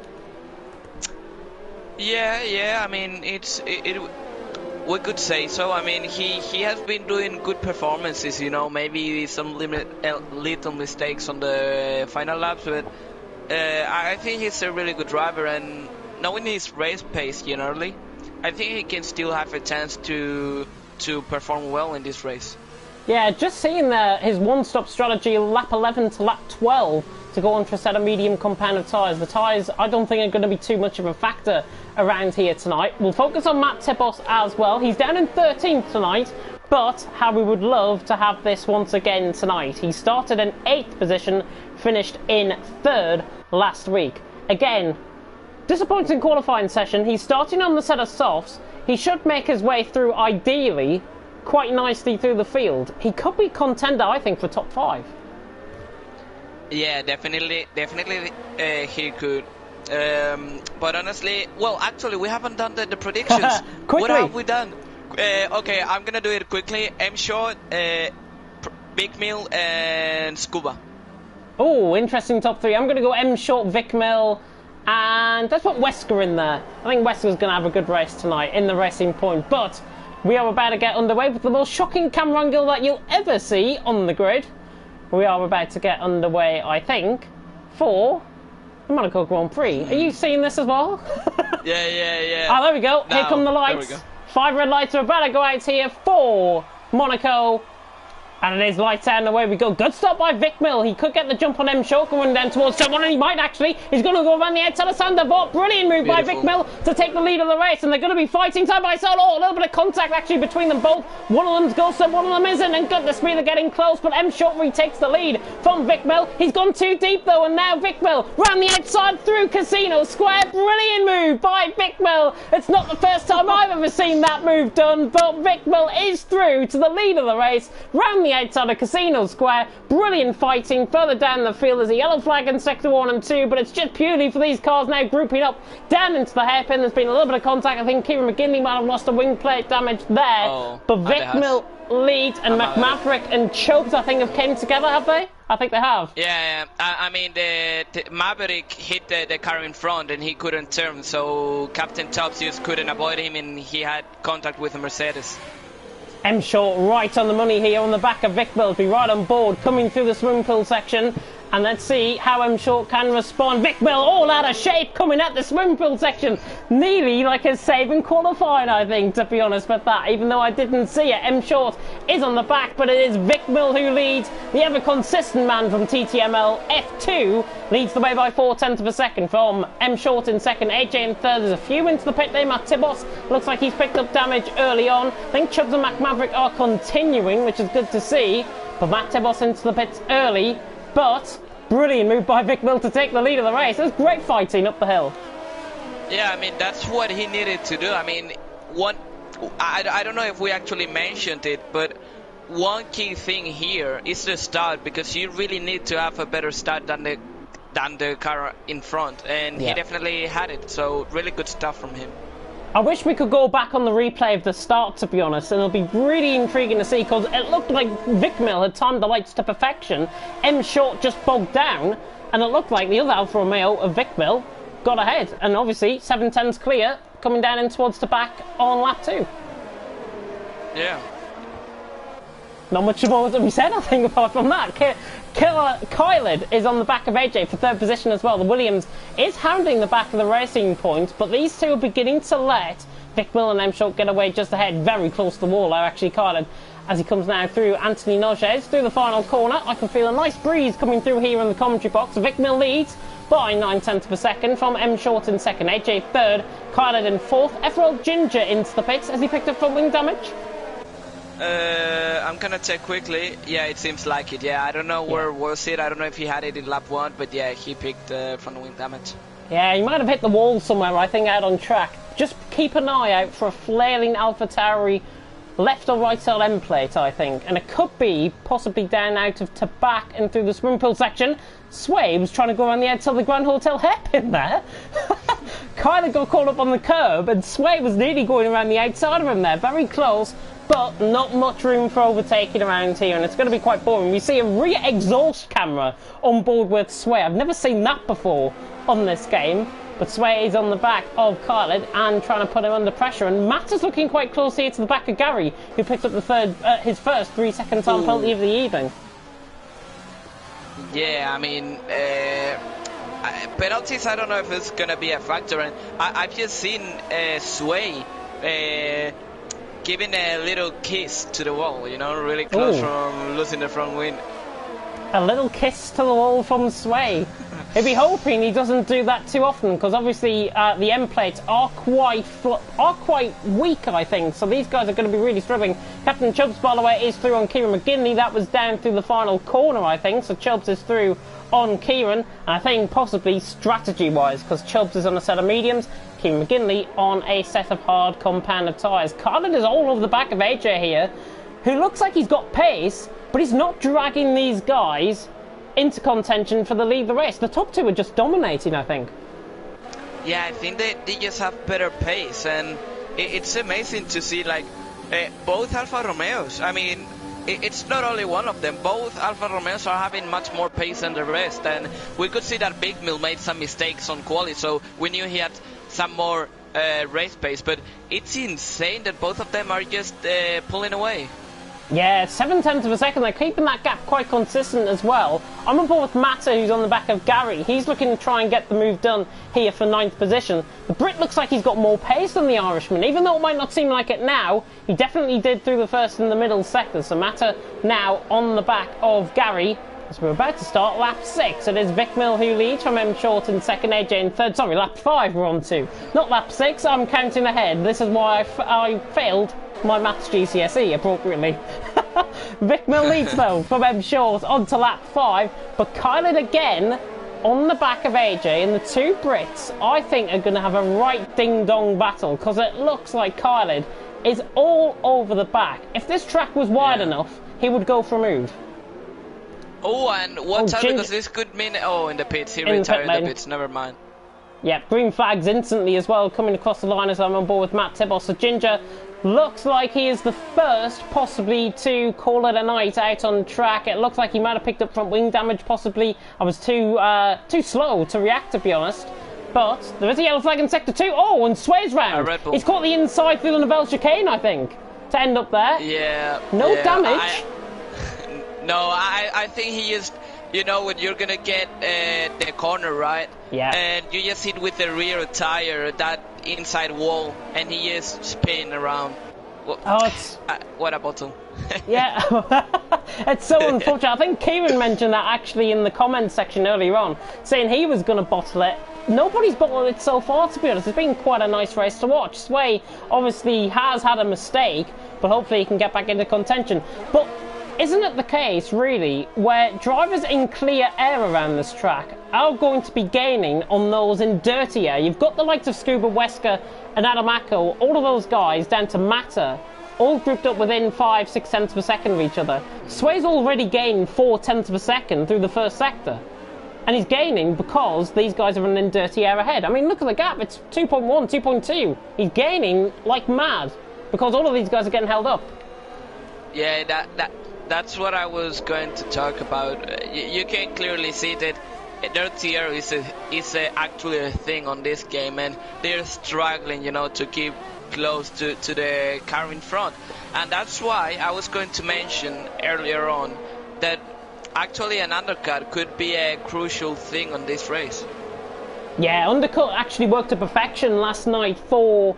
Yeah. I mean, we could say so. I mean, he has been doing good performances. You know, maybe some little mistakes on the final laps, but I think he's a really good driver. And knowing his race pace generally, I think he can still have a chance to perform well in this race. Yeah, just seeing his one-stop strategy, lap 11 to lap 12, to go on for a set of medium compound of tyres. The tyres, I don't think, are going to be too much of a factor around here tonight. We'll focus on Matt Tibos as well. He's down in 13th tonight, but how we would love to have this once again tonight. He started in 8th position, finished in 3rd last week. Again, disappointing qualifying session. He's starting on the set of softs. He should make his way through, ideally, quite nicely through the field. He could be contender, I think, for top 5. Yeah, definitely he could. But honestly, well, actually, we haven't done the predictions. What have we done? Okay, I'm gonna do it quickly. M Short, Vic Mill, and Scuba. Oh, interesting top 3. I'm gonna go M Short, Vic Mill, and let's put Wesker in there. I think Wesker's gonna have a good race tonight in the Racing Point. But we are about to get underway with the most shocking camera angle that you'll ever see on the grid. We are about to get underway, I think, for the Monaco Grand Prix. Are you seeing this as well? Yeah. Oh, there we go. Here come the lights. 5 red lights are about to go out here for Monaco. And it is lights out and away we go. Good stop by Vic Mill. He could get the jump on M Short going down towards someone, and he might actually. He's going to go around the outside of Sandervoort. Brilliant move by Vic Mill to take the lead of the race, and they're going to be fighting side by side. Oh, a little bit of contact actually between them both. One of them's ghosted, one of them isn't, and goodness me, they're getting close, but M Short retakes the lead from Vic Mill. He's gone too deep though, and now Vic Mill round the outside through Casino Square. Brilliant move by Vic Mill. It's not the first time I've ever seen that move done, but Vic Mill is through to the lead of the race round the outside of Casino Square. Brilliant fighting further down the field. There's a yellow flag in sector 1 and 2, but it's just purely for these cars now grouping up down into the hairpin. There's been a little bit of contact. I think Kieran McGinley might have lost a wing plate damage there, but Vic Mill leads, and McMaverick and Chokes, I think, have came together, have they? I think they have. Yeah. I mean, the Maverick hit the car in front and he couldn't turn, so Captain Tops just couldn't avoid him, and he had contact with the Mercedes. M Short right on the money here on the back of Vic Mill, be right on board, coming through the swimming pool section. And let's see how M Short can respond. Vic Mill all out of shape coming at the swimming pool section. Nearly like a save in qualifying, I think, to be honest with that, even though I didn't see it. M Short is on the back, but it is Vic Mill who leads. The ever consistent man from TTML, F2, leads the way by 0.4 of a second from M Short in second, AJ in third. There's a few into the pit there. Matt Tibos looks like he's picked up damage early on. I think Chubbs and McMaverick are continuing, which is good to see. But Matt Tibos into the pits early. But brilliant move by Vic Mill to take the lead of the race. It was great fighting up the hill. Yeah, I mean, that's what he needed to do. I mean, I don't know if we actually mentioned it, but one key thing here is the start, because you really need to have a better start than the car in front, and he definitely had it. So really good stuff from him. I wish we could go back on the replay of the start, to be honest, and it'll be really intriguing to see, because it looked like Vic Mill had timed the lights to perfection. M Short just bogged down, and it looked like the other Alfa Romeo of Vic Mill got ahead. And obviously, 710's clear, coming down in towards the back on lap 2. Yeah. Not much more to be said, I think, apart from that. Kyled is on the back of AJ for third position as well. The Williams is hounding the back of the Racing Point, but these two are beginning to let Vic Mill and M Short get away just ahead, very close to the wall. Actually, Kyled, as he comes now through Anthony Noges through the final corner. I can feel a nice breeze coming through here in the commentary box. Vic Mill leads by 9/10 of a second from M Short in second, AJ third, Khaled in fourth. FRL Ginger into the pits. Has he picked up front wing damage? I'm gonna check quickly. Yeah, it seems like it. Yeah, I don't know where was it. I don't know if he had it in lap 1, but yeah, he picked front wing damage. Yeah, he might have hit the wall somewhere, I think, out on track. Just keep an eye out for a flailing AlphaTauri left or right side end plate, I think. And it could be possibly down out of Tabac and through the swimming pool section. Sway was trying to go around the outside of the Grand Hotel hairpin there. Kind of got caught up on the curb, and Sway was nearly going around the outside of him there. Very close, but not much room for overtaking around here, and it's going to be quite boring. We see a rear exhaust camera on board with Sway. I've never seen that before on this game. But Sway is on the back of Khaled and trying to put him under pressure. And Matt is looking quite close here to the back of Gary, who picked up the his first 3-second time penalty of the evening. Yeah, I mean, penalties, I don't know if it's going to be a factor. And I've just seen Sway giving a little kiss to the wall, you know, really close from losing the front wing. A little kiss to the wall from Sway. He'd be hoping he doesn't do that too often, because obviously the end plates are quite weak, I think. So these guys are going to be really struggling. Captain Chubbs, by the way, is through on Kieran McGinley. That was down through the final corner, I think. So Chubbs is through on Kieran, and I think possibly strategy-wise, because Chubbs is on a set of mediums, Kieran McGinley on a set of hard compound of tyres. Khaled is all over the back of AJ here, who looks like he's got pace, but he's not dragging these guys into contention for the lead of the race. The top two are just dominating, I think. Yeah, I think they just have better pace, and it's amazing to see, like, both Alfa Romeos. I mean, it's not only one of them. Both Alfa Romeos are having much more pace than the rest, and we could see that Big Mill made some mistakes on quali, so we knew he had some more race pace, but it's insane that both of them are just pulling away. Yeah, 7/10 of a second. They're keeping that gap quite consistent as well. I'm on board with Matta, who's on the back of Gary. He's looking to try and get the move done here for 9th position. The Brit looks like he's got more pace than the Irishman. Even though it might not seem like it now, he definitely did through the first and the middle sector. So Matta now on the back of Gary as we're about to start lap 6. It is Vic Mill who leads from M Short in second, AJ in third. Sorry, lap 5 we're on to. Not lap 6, I'm counting ahead. This is why I failed my maths GCSE appropriately. Vic Mill leads though from M Short on to lap 5, but Khaled again on the back of AJ, and the two Brits I think are going to have a right ding-dong battle, because it looks like Khaled is all over the back. If this track was wide enough, he would go for a move. Oh, and watch out, because this could mean... Oh, in the pits, he retired the pits, never mind. Yeah, green flags instantly as well, coming across the line as I'm on board with Matt Tibos. So Ginger looks like he is the first possibly to call it a night out on track. It looks like he might have picked up front wing damage possibly. I was too slow to react, to be honest. But there is a yellow flag in sector 2. Oh, and Sway's round. He's caught the inside through the Novell chicane, I think, to end up there. Yeah. No damage. I think he just... You know, when you're gonna get the corner, right? Yeah. And you just hit with the rear tire, that inside wall, and he just spin around. Well, what a bottle. Yeah. It's so unfortunate. I think Kieran mentioned that actually in the comments section earlier on, saying he was gonna bottle it. Nobody's bottled it so far, to be honest. It's been quite a nice race to watch. Sway obviously has had a mistake, but hopefully he can get back into contention. But isn't it the case, really, where drivers in clear air around this track are going to be gaining on those in dirty air? You've got the likes of Scuba, Wesker and Adamako, all of those guys down to Matta, all grouped up within 5-6 tenths of a second of each other. Sway's already gained 4 tenths of a second through the first sector. And he's gaining because these guys are running dirty air ahead. I mean, look at the gap. It's 2.1, 2.2. He's gaining like mad because all of these guys are getting held up. Yeah, that's what I was going to talk about. You can clearly see that dirty air is actually a thing on this game, and they're struggling, you know, to keep close to the car in front. And that's why I was going to mention earlier on that actually an undercut could be a crucial thing on this race. Yeah, undercut actually worked to perfection last night for...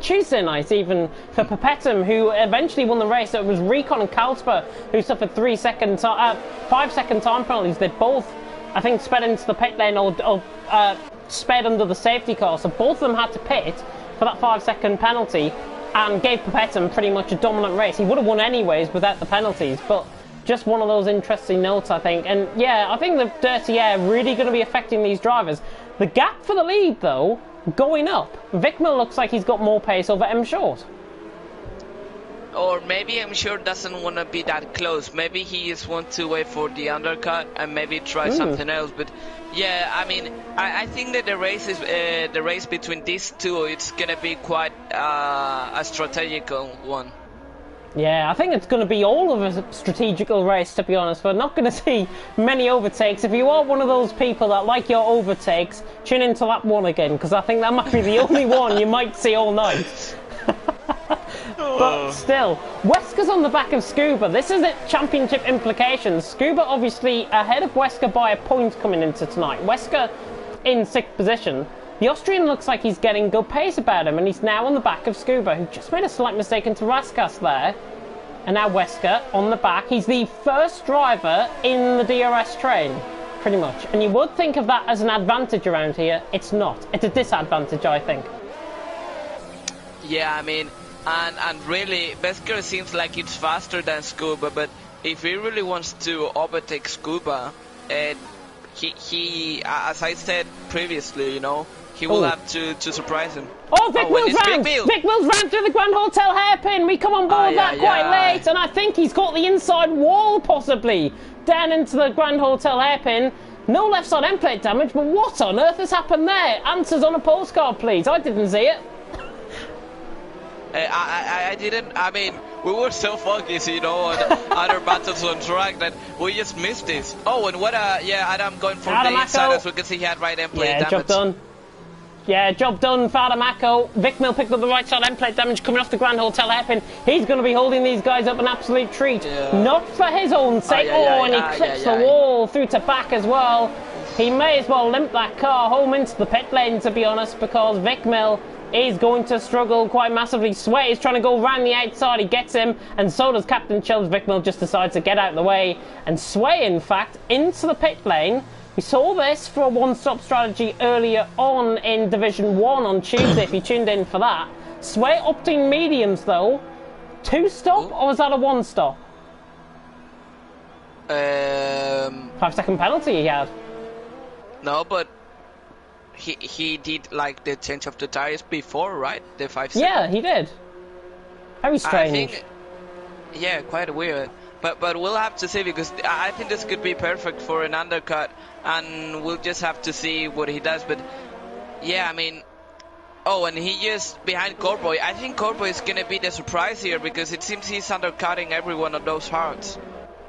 Tuesday night even, for Perpetum, who eventually won the race. So it was Recon and Kalsper who suffered 5-second time penalties. They both I think, sped into the pit lane or sped under the safety car. So both of them had to pit for that 5-second penalty and gave Papetum pretty much a dominant race. He would have won anyways without the penalties, but just one of those interesting notes, I think. And yeah, I think the dirty air really going to be affecting these drivers. The gap for the lead, though, going up. Vikmil looks like he's got more pace over M Short. Or maybe M Short doesn't want to be that close. Maybe he just wants to wait for the undercut and maybe try something else. But yeah, I mean, I think that the race between these two, it's gonna be quite a strategical one. Yeah, I think it's going to be all of a strategical race, to be honest. We're not going to see many overtakes. If you are one of those people that like your overtakes, tune into lap 1 again, because I think that might be the only one you might see all night. But still, Wesker's on the back of Scuba. This is the championship implications. Scuba obviously ahead of Wesker by a point coming into tonight. Wesker in 6th position. The Austrian looks like he's getting good pace about him, and he's now on the back of Scuba, who just made a slight mistake into Raskas there. And now Wesker on the back. He's the first driver in the DRS train, pretty much. And you would think of that as an advantage around here. It's not. It's a disadvantage, I think. Yeah, I mean, and really, Wesker seems like it's faster than Scuba, but if he really wants to overtake Scuba, he, as I said previously, you know, he will have to surprise him. Oh, Vic Mills ran! Vic Mills ran through the Grand Hotel hairpin. We come on board that quite late, and I think he's got the inside wall, possibly, down into the Grand Hotel hairpin. No left side end plate damage, but what on earth has happened there? Answers on a postcard, please. I didn't see it. I didn't. I mean, we were so focused, you know, on other battles on track that we just missed this. Oh, and what Adam going for the inside, as we can see he had right end plate damage. Job done. Yeah, job done for Adamako. Vikmil picked up the right side end plate damage coming off the Grand Hotel hairpin. He's going to be holding these guys up an absolute treat. Yeah. Not for his own sake. And he clips the wall through to back as well. He may as well limp that car home into the pit lane, to be honest, because Vikmil is going to struggle quite massively. Sway is trying to go round the outside. He gets him, and so does Captain Chubbs. Vikmil just decides to get out of the way. And Sway, in fact, into the pit lane. We saw this for a one-stop strategy earlier on in Division 1 on Tuesday, if you tuned in for that. Sway opting mediums, though. 2-stop, or was that a 1-stop? 5-second penalty he had. No, but he did like the change of the tires before, right? The 5 seconds. Yeah, he did. Very strange. Yeah, quite weird. But we'll have to see, because I think this could be perfect for an undercut, and we'll just have to see what he does. But yeah, I mean, and he just behind Corboy. I think Corboy is gonna be the surprise here, because it seems he's undercutting everyone on those hards.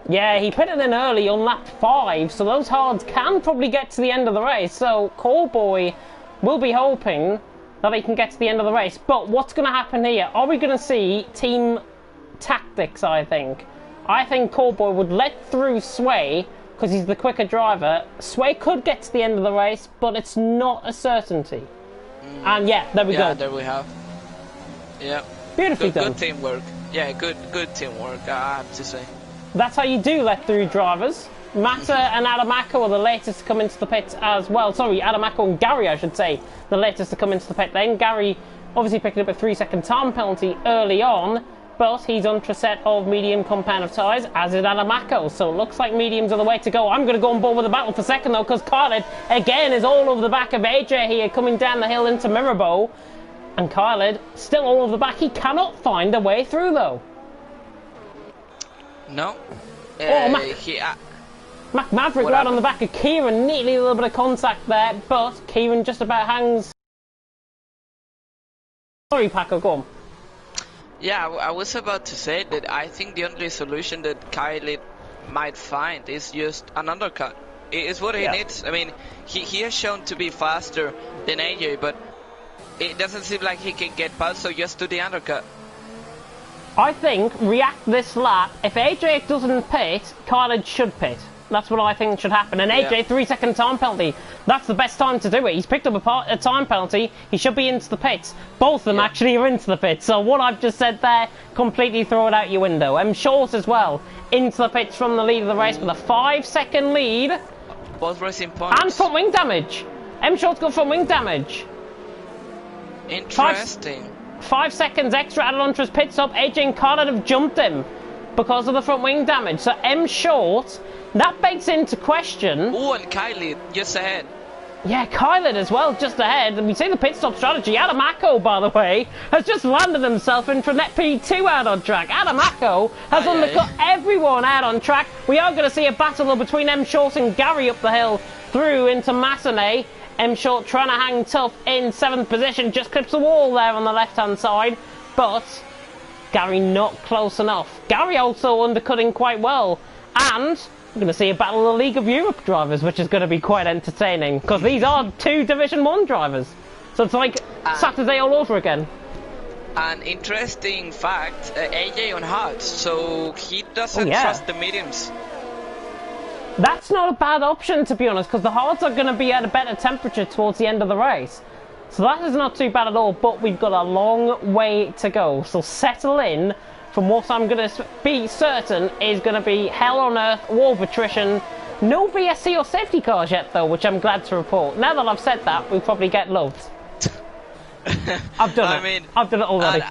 Yeah, he put it in early on lap 5, so those hards can probably get to the end of the race. So Corboy will be hoping that he can get to the end of the race. But what's going to happen here? Are we going to see team tactics, I think? I think Corboy would let through Sway, because he's the quicker driver. Sway could get to the end of the race, but it's not a certainty. And yeah, there we go. Yeah, there we have. Yeah. Beautifully done. Good teamwork. Yeah, good teamwork, I have to say. That's how you do let through drivers. Mata and Adamako are the latest to come into the pit as well. Sorry, Adamako and Gary, I should say, the latest to come into the pit lane. Gary obviously picking up a 3-second time penalty early on, but he's on a set of medium compound of tyres, as is Adamako. So it looks like mediums are the way to go. I'm going to go on board with the battle for second, though, because Khaled, again, is all over the back of AJ here, coming down the hill into Mirabeau. And Khaled, still all over the back. He cannot find a way through, though. No. Mac Maverick right on the back of Kieran, neatly a little bit of contact there, but Kieran just about hangs. Sorry, Paco, go on. Yeah, I was about to say that I think the only solution that Khaled might find is just an undercut. It is what he needs. I mean, he has shown to be faster than AJ, but it doesn't seem like he can get past, so just do the undercut. I think, react this lap, if AJ doesn't pit, Khaled should pit. That's what I think should happen. And AJ, 3-second time penalty. That's the best time to do it. He's picked up a time penalty. He should be into the pits. Both of them actually are into the pits. So what I've just said there, completely throw it out your window. Short as well, into the pits from the lead of the race with a 5-second lead. both racing points. And front wing damage. M Short's got front wing damage. Interesting. 5 seconds extra added onto his pit stop. AJ and Khaled have jumped him because of the front wing damage. So M Short, that begs into question. Oh, and Kylie just ahead. Yeah, Kylan as well, just ahead. And we see the pit stop strategy. Adam Acko, by the way, has just landed himself into net P2 out on track. Adam Acko has undercut everyone out on track. We are going to see a battle between M Short and Gary up the hill through into Massenet. M Short trying to hang tough in 7th position, just clips the wall there on the left-hand side. But Gary not close enough. Gary also undercutting quite well. And we're going to see a battle of the League of Europe drivers, which is going to be quite entertaining, because these are 2 Division 1 drivers. So it's like Saturday all over again. An interesting fact, AJ on hards, so he doesn't trust the mediums. That's not a bad option, to be honest, because the hards are going to be at a better temperature towards the end of the race. So that is not too bad at all, but we've got a long way to go. So settle in. From what I'm going to be certain is going to be hell on earth, war of attrition. No VSC or safety cars yet, though, which I'm glad to report. Now that I've said that, we'll probably get loved. I've done it. I've done it already.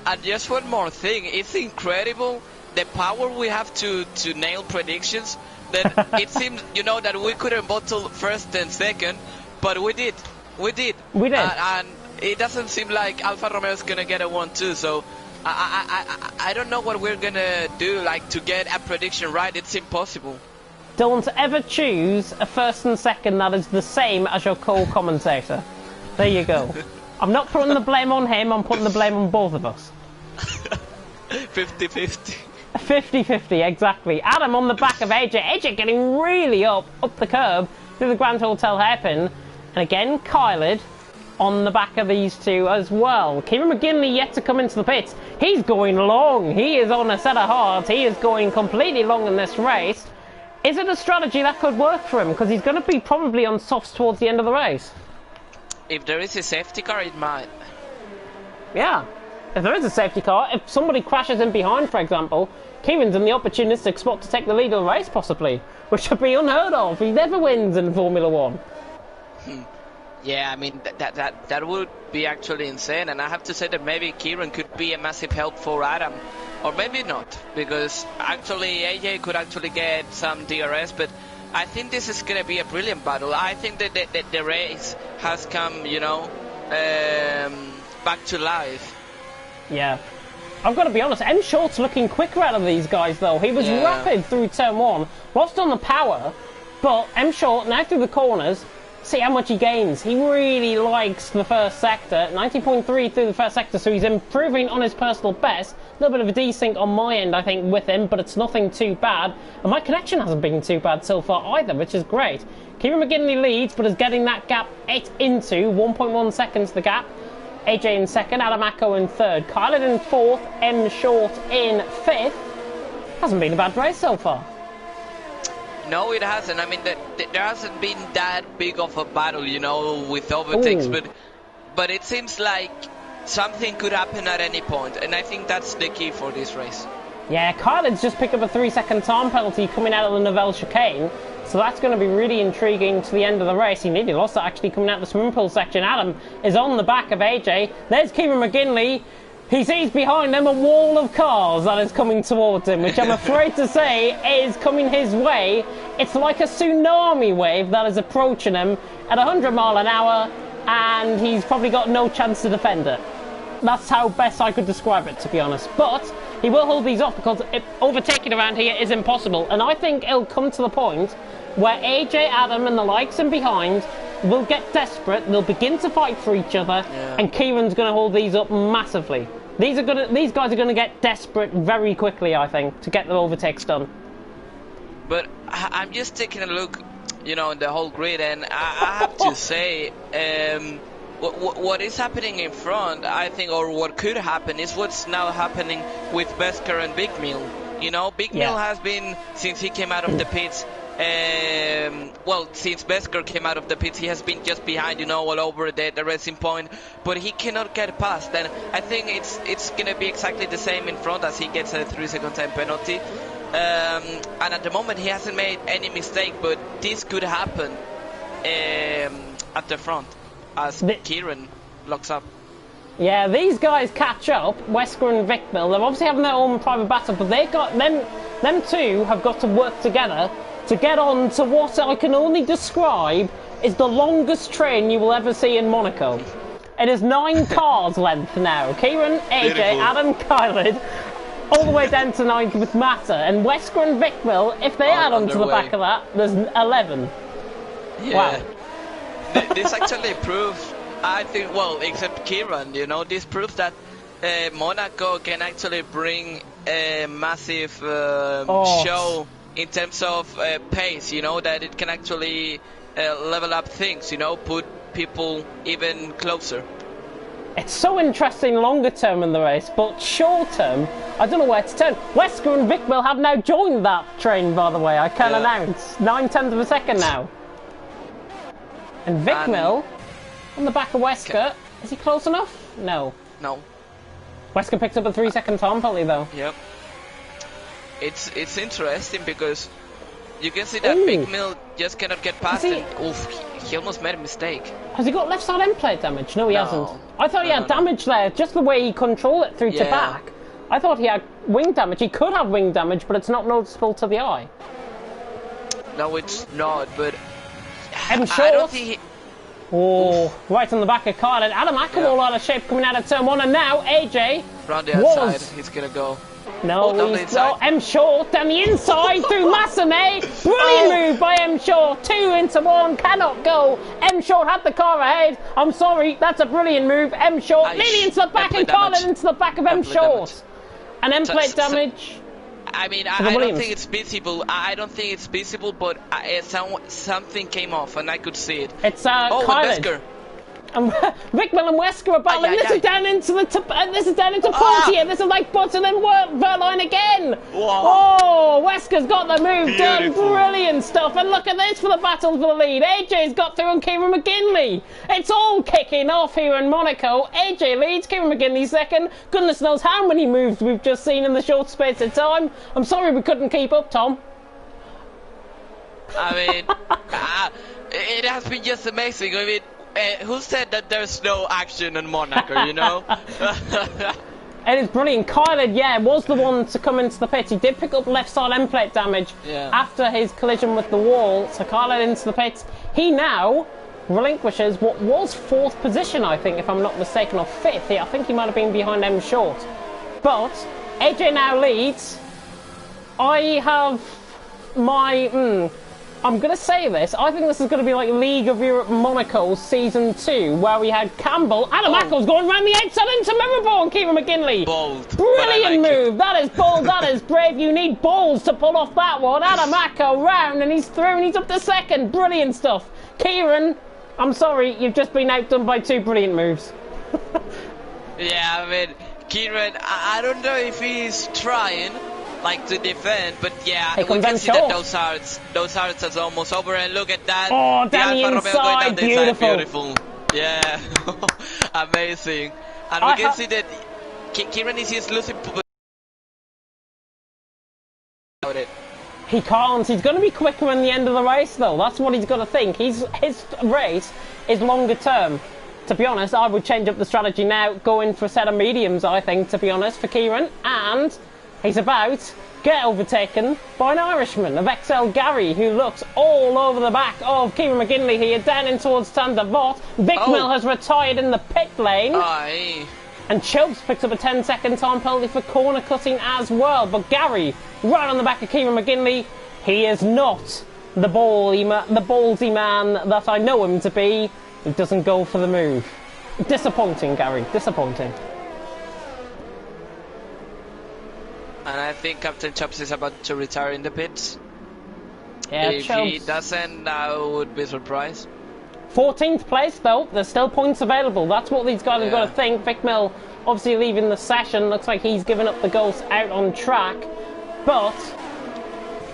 And just one more thing. It's incredible the power we have to nail predictions. That it seems, that we couldn't bottle first and second, but we did. We did. And it doesn't seem like Alfa Romeo's going to get a 1-2, so I don't know what we're gonna do, to get a prediction right. It's impossible. Don't ever choose a first and second that is the same as your co-commentator. There you go. I'm not putting the blame on him, I'm putting the blame on both of us. 50-50. 50-50, exactly. Adam on the back of AJ. AJ getting really up the curb through the Grand Hotel hairpin. And again, Kyled on the back of these 2 as well. Kieran McGinley yet to come into the pits. He's going long. He is on a set of hards. He is going completely long in this race. Is it a strategy that could work for him? Because he's going to be probably on softs towards the end of the race. If there is a safety car, it might. Yeah. If there is a safety car, if somebody crashes in behind, for example, Kieran's in the opportunistic spot to take the lead of the race, possibly. Which would be unheard of. He never wins in Formula 1. Yeah, I mean, that would be actually insane, and I have to say that maybe Kieran could be a massive help for Adam, or maybe not, because actually AJ could actually get some DRS, but I think this is going to be a brilliant battle. I think that the race has come, back to life. Yeah. I've got to be honest, M Short's looking quicker out of these guys, though. He was rapid through turn 1, lost on the power, but M Short, now through the corners, see how much he gains. He really likes the first sector. 90.3 through the first sector, so he's improving on his personal best. A little bit of a desync on my end, I think, with him, but it's nothing too bad. And my connection hasn't been too bad so far either, which is great. Kieran McGinley leads, but is getting that gap 8 into 1.1 seconds the gap. AJ in second, Adam Acko in third. Kylan in fourth, M Short in fifth. Hasn't been a bad race so far. No, it hasn't. I mean, there hasn't been that big of a battle, with overtakes, but it seems like something could happen at any point, and I think that's the key for this race. Yeah, Kylan's just picked up a 3-second time penalty coming out of the Novell chicane, so that's going to be really intriguing to the end of the race. He nearly lost it actually coming out of the swimming pool section. Adam is on the back of AJ. There's Kieran McGinley. He sees behind him a wall of cars that is coming towards him, which I'm afraid to say is coming his way. It's like a tsunami wave that is approaching him at 100 miles an hour, and he's probably got no chance to defend it. That's how best I could describe it, to be honest. But he will hold these off because overtaking around here is impossible. And I think it'll come to the point where AJ, Adam and the likes and behind will get desperate. They'll begin to fight for each other, and Kieran's going to hold these up massively. These guys are going to get desperate very quickly, I think, to get the overtakes done. But I'm just taking a look, in the whole grid, and I have to say, what is happening in front, I think, or what could happen, is what's now happening with Besker and Big Mill. Big Mill has been, since he came out of the pits, since Besker came out of the pits, he has been just behind, all over the racing point, but he cannot get past, and I think it's going to be exactly the same in front as he gets a 3-second time penalty. And at the moment he hasn't made any mistake, but this could happen at the front as Kieran locks up. Yeah, these guys catch up, Wesker and Vickmill. They're obviously having their own private battle, but they got them two have got to work together to get on to what I can only describe is the longest train you will ever see in Monaco. It is 9 cars length now. Kieran, AJ, Beautiful. Adam, Kyled, all the way down to 9th with Mata. And Wesker and Vickmill, if they add on to the back of that, there's 11. Yeah. Wow. This actually proves, I think, well, except Kieran, you know, this proves that Monaco can actually bring a massive show in terms of pace, you know, that it can actually level up things, you know, put people even closer. It's so interesting longer term in the race, but short term, I don't know where to turn. Wesker and Vickmill have now joined that train, by the way, I can announce. 9/10 of a second now. And Vickmill on the back of Wesker. Is he close enough? No. No. Wesker picks up a 3-second time penalty though. Yep. It's interesting because you can see that Vickmill just cannot get past it. Oof, he almost made a mistake. Has he got left side end plate damage? No, he hasn't. I thought he had damage there, just the way he controlled it through to back. I thought he had wing damage. He could have wing damage, but it's not noticeable to the eye. No, it's not, but Heading short. I don't think he... Right on the back of Kyle. And Adam Ackerwall out of shape coming out of turn 1, and now AJ round the outside, he's gonna go. No, he's M Short down the inside through Massame. Brilliant move by M Short. 2 into 1, cannot go. M Short had the car ahead. I'm sorry, that's a brilliant move. M Short nearly into the back and Carlin into the back of M Short. And M plate damage. I mean, I don't think it's visible. I don't think it's visible, but something came off and I could see it. It's Wesker. And Vickmill and Wesker are battling. This is down into Pontier. This is like Button and Verline again. Whoa. Wesker's got the move done. Brilliant stuff. And look at this for the battle for the lead. AJ's got through on Kieran McGinley. It's all kicking off here in Monaco. AJ leads, Kieran McGinley second. Goodness knows how many moves we've just seen in the short space of time. I'm sorry we couldn't keep up, Tom. I mean, it has been just amazing. I mean, who said that there's no action in Monaco, you know? It is brilliant. Kyled, was the one to come into the pit. He did pick up left side end plate damage after his collision with the wall. So Kyled into the pits. He now relinquishes what was 4th position, I think, if I'm not mistaken, or 5th. I think he might have been behind M Short. But AJ now leads. I have my... I'm going to say this. I think this is going to be like League of Europe Monaco Season 2, where we had Campbell. Adam Ackles going around the outside into Maribor and Kieran McGinley. Bold. Brilliant move. That is bold. That is brave. You need balls to pull off that one. Adam Acko round and he's through and he's up to second. Brilliant stuff. Kieran, I'm sorry, you've just been outdone by 2 brilliant moves. Yeah, I mean, Kieran, I don't know if he's trying to defend, but yeah, we can see that those hearts are almost over, and look at that. Oh, down the inside, beautiful. Yeah, amazing. And we can see that Kieran is just losing. He can't. He's going to be quicker in the end of the race, though. That's what he's got to think. His race is longer term. To be honest, I would change up the strategy now, go in for a set of mediums, I think, to be honest, for Kieran. And he's about to get overtaken by an Irishman of XL Gary, who looks all over the back of Kieran McGinley here, down in towards Tanda Vought. Vickmill has retired in the pit lane. And Chubbs picks up a 10-second time penalty for corner cutting as well. But Gary, right on the back of Kieran McGinley, he is not the ballsy man that I know him to be. He doesn't go for the move. Disappointing, Gary, disappointing. And I think Captain Chubbs is about to retire in the pits. Yeah, if he doesn't, I would be surprised. 14th place, though. There's still points available. That's what these guys have got to think. Vickmill obviously leaving the session. Looks like he's given up the ghost out on track. But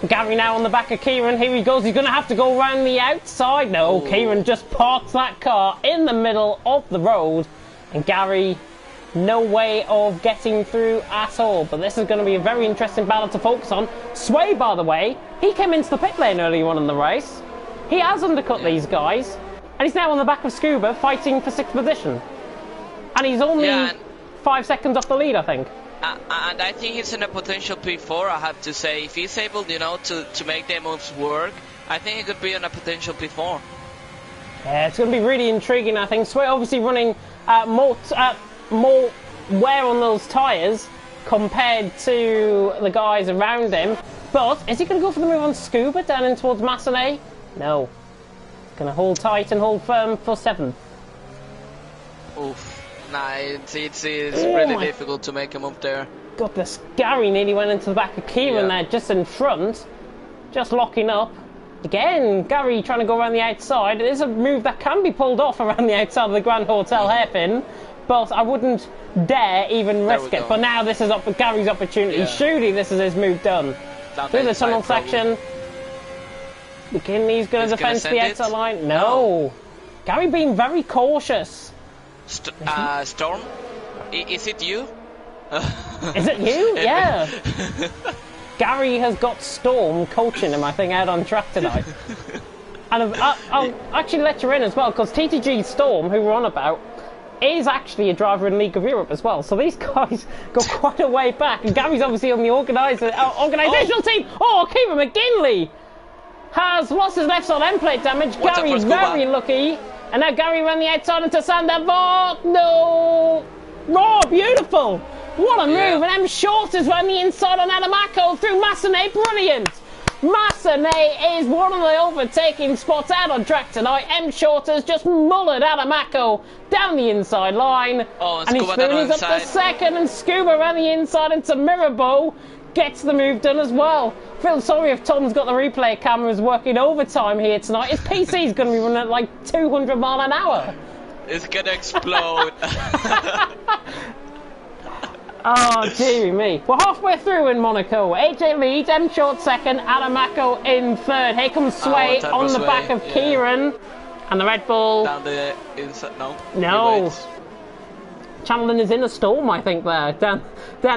Gary now on the back of Kieran. Here he goes. He's going to have to go around the outside. No, Kieran just parks that car in the middle of the road. And Gary no way of getting through at all. But this is going to be a very interesting battle to focus on. Sway, by the way, he came into the pit lane early on in the race. He has undercut these guys, and he's now on the back of Scuba fighting for 6th position. And he's only 5 seconds off the lead, I think. And I think he's in a potential P4, I have to say. If he's able, you know, to make their moves work, I think he could be on a potential P4. Yeah, it's going to be really intriguing, I think. Sway obviously running more wear on those tyres compared to the guys around him. But is he going to go for the move on Scuba down in towards Massenet? No. He's going to hold tight and hold firm for 7th. Oof. Nah, it's really difficult to make him up there. Goodness, Gary nearly went into the back of Kieran there, just in front. Just locking up. Again, Gary trying to go around the outside. It is a move that can be pulled off around the outside of the Grand Hotel hairpin, but I wouldn't dare even risk it. But now this is Gary's opportunity. Yeah. Surely this is his move done. Through the tunnel section. McKinley's going to defend the outside line. No. Gary being very cautious. Storm? Is it you? Is it you? Yeah. Gary has got Storm coaching him, I think, out on track tonight. And I'll actually let you in as well, because TTG Storm, who we're on about, is actually a driver in League of Europe as well. So these guys go quite a way back. And Gary's obviously on the organisational team. Oh, Kieran McGinley has lost his left side end plate damage. Gary's very lucky. And now Gary ran the outside into Sandoval. No! Oh, beautiful! What a move! And M. Short is running the inside on Adamaco through Massenet. Brilliant! Massenet is one of the overtaking spots out on track tonight. M. Short has just mullered Adamaco down the inside line. Oh, and he's up to 2nd, and Scuba around the inside into Mirabeau. Gets the move done as well. Feel sorry if Tom's got the replay cameras working overtime here tonight. His PC's going to be running at like 200 mile an hour. It's going to explode. Oh, dearie me. We're halfway through in Monaco. AJ leads, M Short 2nd, Adamaco in 3rd. Here comes Sway on the back of Kieran. And the Red Bull. Down the inside, no. No. Chamberlain is in a storm, I think, there, down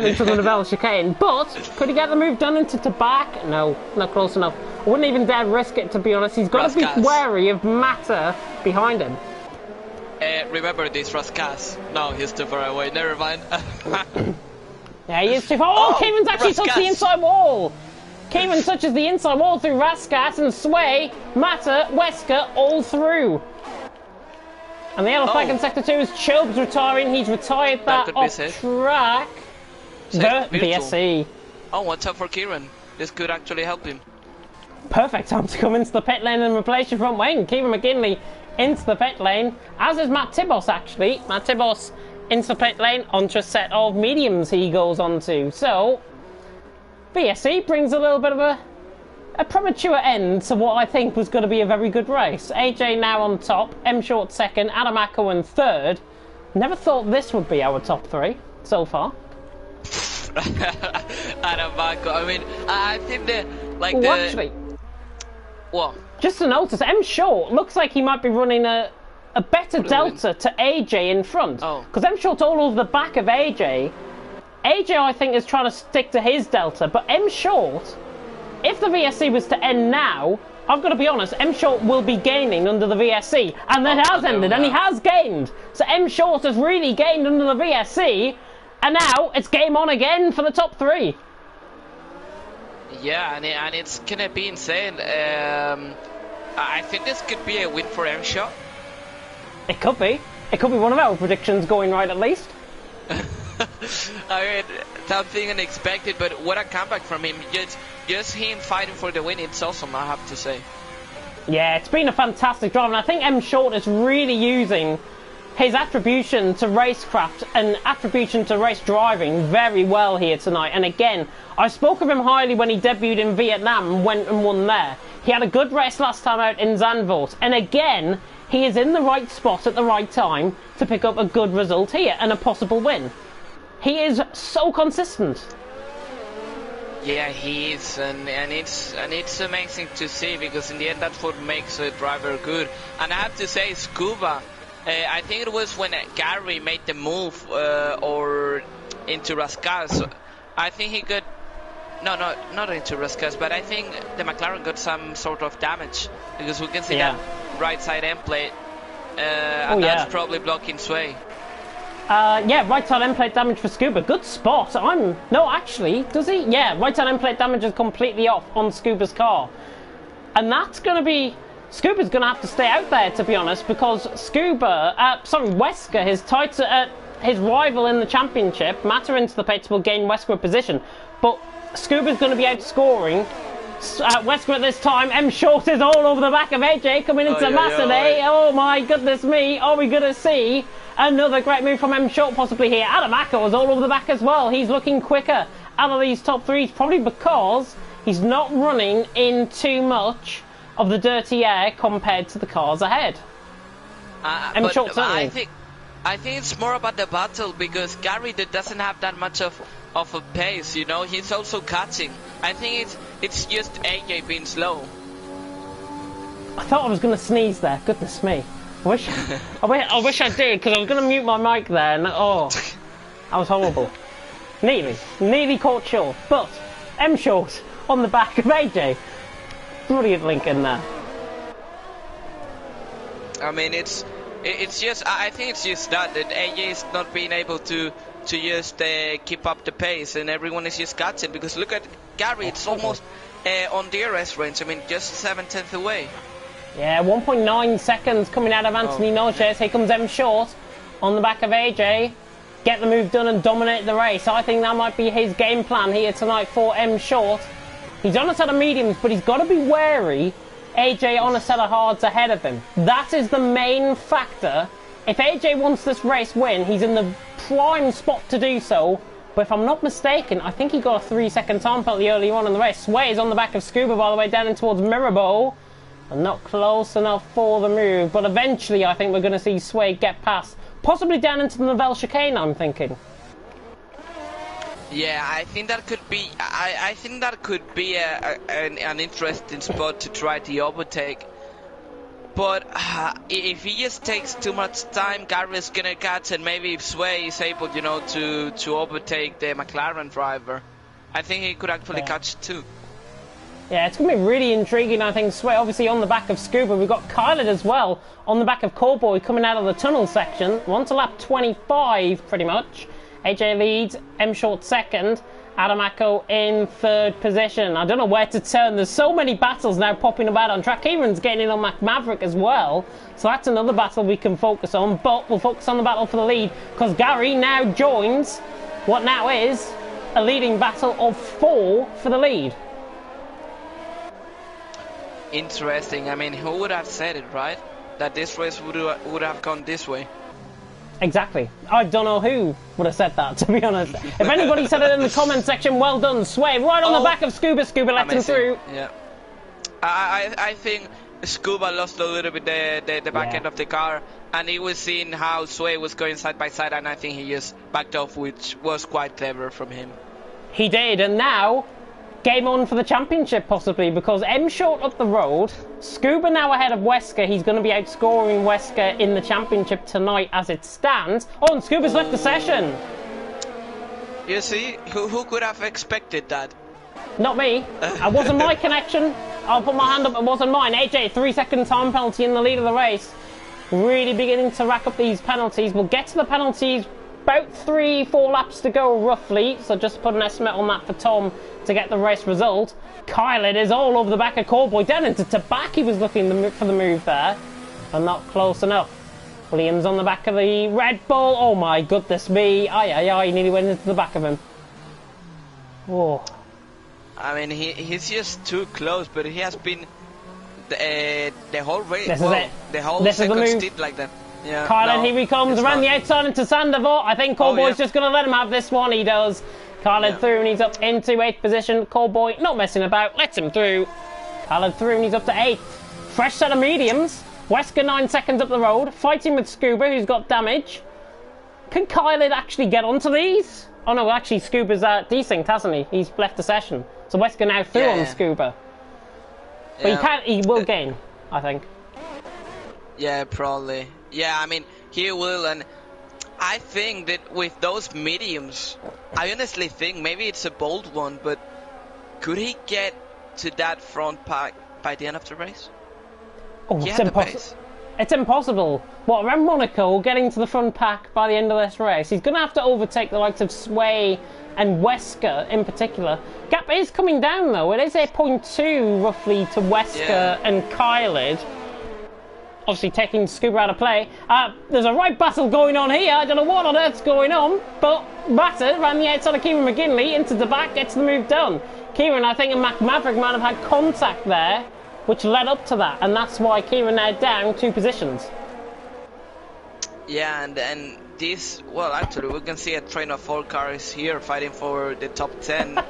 into the Novell chicane. But could he get the move done into Tabac? No, not close enough. I wouldn't even dare risk it, to be honest. He's got to be wary of Mata behind him. Remember this, Raskas. No, he's too far away. Never mind. Yeah, he is too far. Oh, Kieran's actually touched the inside wall. Kieran touches the inside wall through Raskas and Sway, Mata, Wesker, all through. And the yellow flag in Sector 2 is Chubbs retiring. He's retired that off track. VSC. Oh, what's up for Kieran? This could actually help him. Perfect time to come into the pit lane and replace your front wing. Kieran McGinley into the pit lane, as is Matt Tibos actually. Matt Tibos into the pit lane onto a set of mediums he goes onto. So, VSC brings a little bit of a premature end to what I think was going to be a very good race. AJ now on top, M Short 2nd, Adamaco in 3rd. Never thought this would be our top 3 so far. Adamaco, I mean, I think that, like, actually, what? Just to notice, M Short looks like he might be running a better delta to AJ in front. Because M Short's all over the back of AJ. AJ, I think, is trying to stick to his delta, but M Short, if the VSC was to end now, I've got to be honest, M Short will be gaining under the VSC. And that has ended, and he has gained. So M Short has really gained under the VSC, and now it's game on again for the top 3. Yeah, and it's going to be insane. I think this could be a win for M Short. It could be. It could be one of our predictions going right, at least. I mean, something unexpected, but what a comeback from him. Just him fighting for the win, it's awesome, I have to say. Yeah, it's been a fantastic drive, and I think M Short is really using his attribution to racecraft and attribution to race driving very well here tonight. And again, I spoke of him highly when he debuted in Vietnam and went and won there. He had a good race last time out in Zandvoort, and again, he is in the right spot at the right time to pick up a good result here and a possible win. He is so consistent. Yeah, he is, and it's amazing to see, because in the end that's what makes a driver good. And I have to say, Scuba, I think it was when Gary made the move or into Rascas. I think he got not into Rascas, but I think the McLaren got some sort of damage because we can see that right side end plate, and that's probably blocking Sway. Yeah, right side end plate damage for Scuba. Good spot. No, actually, does he? Yeah, right side end plate damage is completely off on Scuba's car, and that's going to be. Scuba's going to have to stay out there, to be honest, because Wesker, his rival in the championship, Mata into the pits will gain Wesker a position, but Scuba's going to be outscoring Wesker at this time. M Short is all over the back of AJ coming into Massa Day. Oh my goodness me, are we going to see another great move from M Short possibly here? Adamaka was all over the back as well. He's looking quicker out of these top threes, probably because he's not running in too much of the dirty air compared to the cars ahead. I think it's more about the battle because Gary doesn't have that much of a pace, you know. He's also catching. I think it's just AJ being slow. I thought I was going to sneeze there. Goodness me. I wish I did, because I was going to mute my mic there, and that was horrible. Nearly caught short, but M Short on the back of AJ. Brilliant link in there. I mean, it's just. I think it's just that AJ is not being able to just keep up the pace, and everyone is just catching. Because look at Gary; it's almost on DRS range. I mean, just 7/10 away. Yeah, 1.9 seconds coming out of Anthony Noches. Here comes M Short on the back of AJ. Get the move done and dominate the race. I think that might be his game plan here tonight for M Short. He's on a set of mediums, but he's got to be wary. AJ on a set of hards ahead of him. That is the main factor. If AJ wants this race win, he's in the prime spot to do so. But if I'm not mistaken, I think he got a 3-second time penalty earlier on in the race. Sway is on the back of Scuba, by the way, down in towards Mirabeau. And not close enough for the move. But eventually, I think we're going to see Sway get past. Possibly down into the Novell chicane, I'm thinking. Yeah, I think that could be. I think that could be an interesting spot to try the overtake. But if he just takes too much time, Gary's gonna catch, and maybe if Sway is able, you know, to overtake the McLaren driver, I think he could actually catch too. Yeah, it's going to be really intriguing, I think. Sway obviously on the back of Scuba. We've got Kylan as well on the back of Cowboy coming out of the tunnel section. We're on to lap 25, pretty much. AJ leads, M Short second, Adamako in third position. I don't know where to turn. There's so many battles now popping about on track. Kieran's getting in on Mac Maverick as well. So that's another battle we can focus on. But we'll focus on the battle for the lead because Gary now joins what now is a leading battle of 4 for the lead. Interesting. I mean, who would have said it, right? That this race would have gone this way. Exactly. I don't know who would have said that, to be honest. If anybody said it in the comment section, well done, Sway. Right on the back of Scuba. Scuba let him through. Yeah. I think Scuba lost a little bit the back end of the car, and he was seeing how Sway was going side by side, and I think he just backed off, which was quite clever from him. He did, and now game on for the championship possibly, because M Short up the road, Scuba now ahead of Wesker. He's going to be outscoring Wesker in the championship tonight as it stands. Oh, and Scuba's left the session. You see, who could have expected that? Not me. It wasn't my connection. I'll put my hand up, it wasn't mine. AJ, 3-second time penalty in the lead of the race. Really beginning to rack up these penalties. We'll get to the penalties. About 3-4 laps to go roughly, so just put an estimate on that for Tom to get the race result. Kylan is all over the back of Cowboy. Down into Tabak, he was looking for the move there, and not close enough. Williams on the back of the Red Bull. Oh my goodness me. He nearly went into the back of him. Whoa. I mean, he's just too close, but he has been the whole race. This is it. The whole this second is the move. stint like that. Yeah, Kylan, here he comes around the outside into Sandoval. I think Cowboy's just going to let him have this one. He does. Kylan through and he's up into 8th position. Cowboy not messing about, lets him through. Kylan through and he's up to 8th. Fresh set of mediums. Wesker 9 seconds up the road, fighting with Scuba, who's got damage. Can Kylan actually get onto these? Oh no, actually Scuba's desynced, hasn't he? He's left the session. So Wesker now through on Scuba. But he will gain, I think. Yeah, probably. Yeah, I mean, he will, and I think that with those mediums, I honestly think maybe it's a bold one, but could he get to that front pack by the end of the race? Oh, He it's had the impossible. pace. It's impossible. What, around Monaco, getting to the front pack by the end of this race, he's going to have to overtake the likes of Sway and Wesker in particular. Gap is coming down though. It is 8.2 roughly to Wesker and Kylid. Obviously taking Scuba out of play. There's a right battle going on here. I don't know what on earth's going on, but Batter ran the outside of Kieran McGinley into the back, gets the move done. Kieran, I think, and Mac Maverick might have had contact there, which led up to that, and that's why Kieran now down 2 positions. Yeah, and this, well, actually, we can see a train of 4 cars here fighting for the top 10.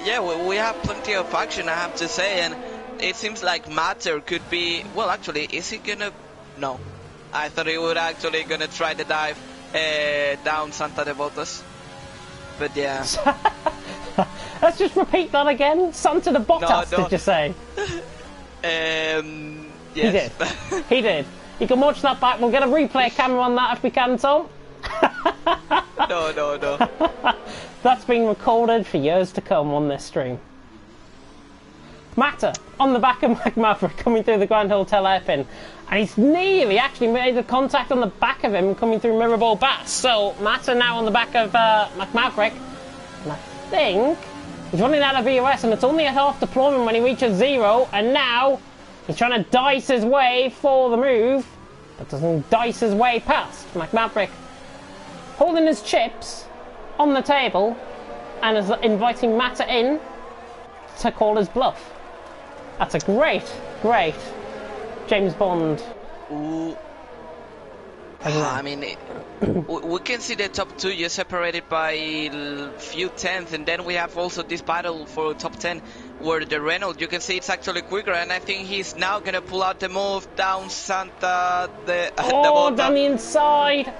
Yeah, we have plenty of action, I have to say, and it seems like Matter could be, well, actually, is he gonna, no. I thought he would actually gonna try the dive down Santa de Botas, but yeah. Let's just repeat that again. Santa de Bottas, No. did you say? Yes. He did. He did. You can watch that back. We'll get a replay camera on that if we can, Tom. No. That's been recorded for years to come on this stream. Matter on the back of Mac Maverick coming through the Grand Hotel hairpin, and he's nearly actually made the contact on the back of him coming through Mirabel Bass. So Matter now on the back of Mac Maverick, and I think he's running out of EOS, and it's only at half deployment when he reaches 0, and now he's trying to dice his way for the move, but doesn't dice his way past. Mac Maverick holding his chips on the table and is inviting Matter in to call his bluff. That's a great James Bond. Ooh. I mean, we can see the top 2 just separated by a few tenths, and then we have also this battle for top 10 where the Renault, you can see it's actually quicker, and I think he's now gonna pull out the move down Santa de Oh, down the inside.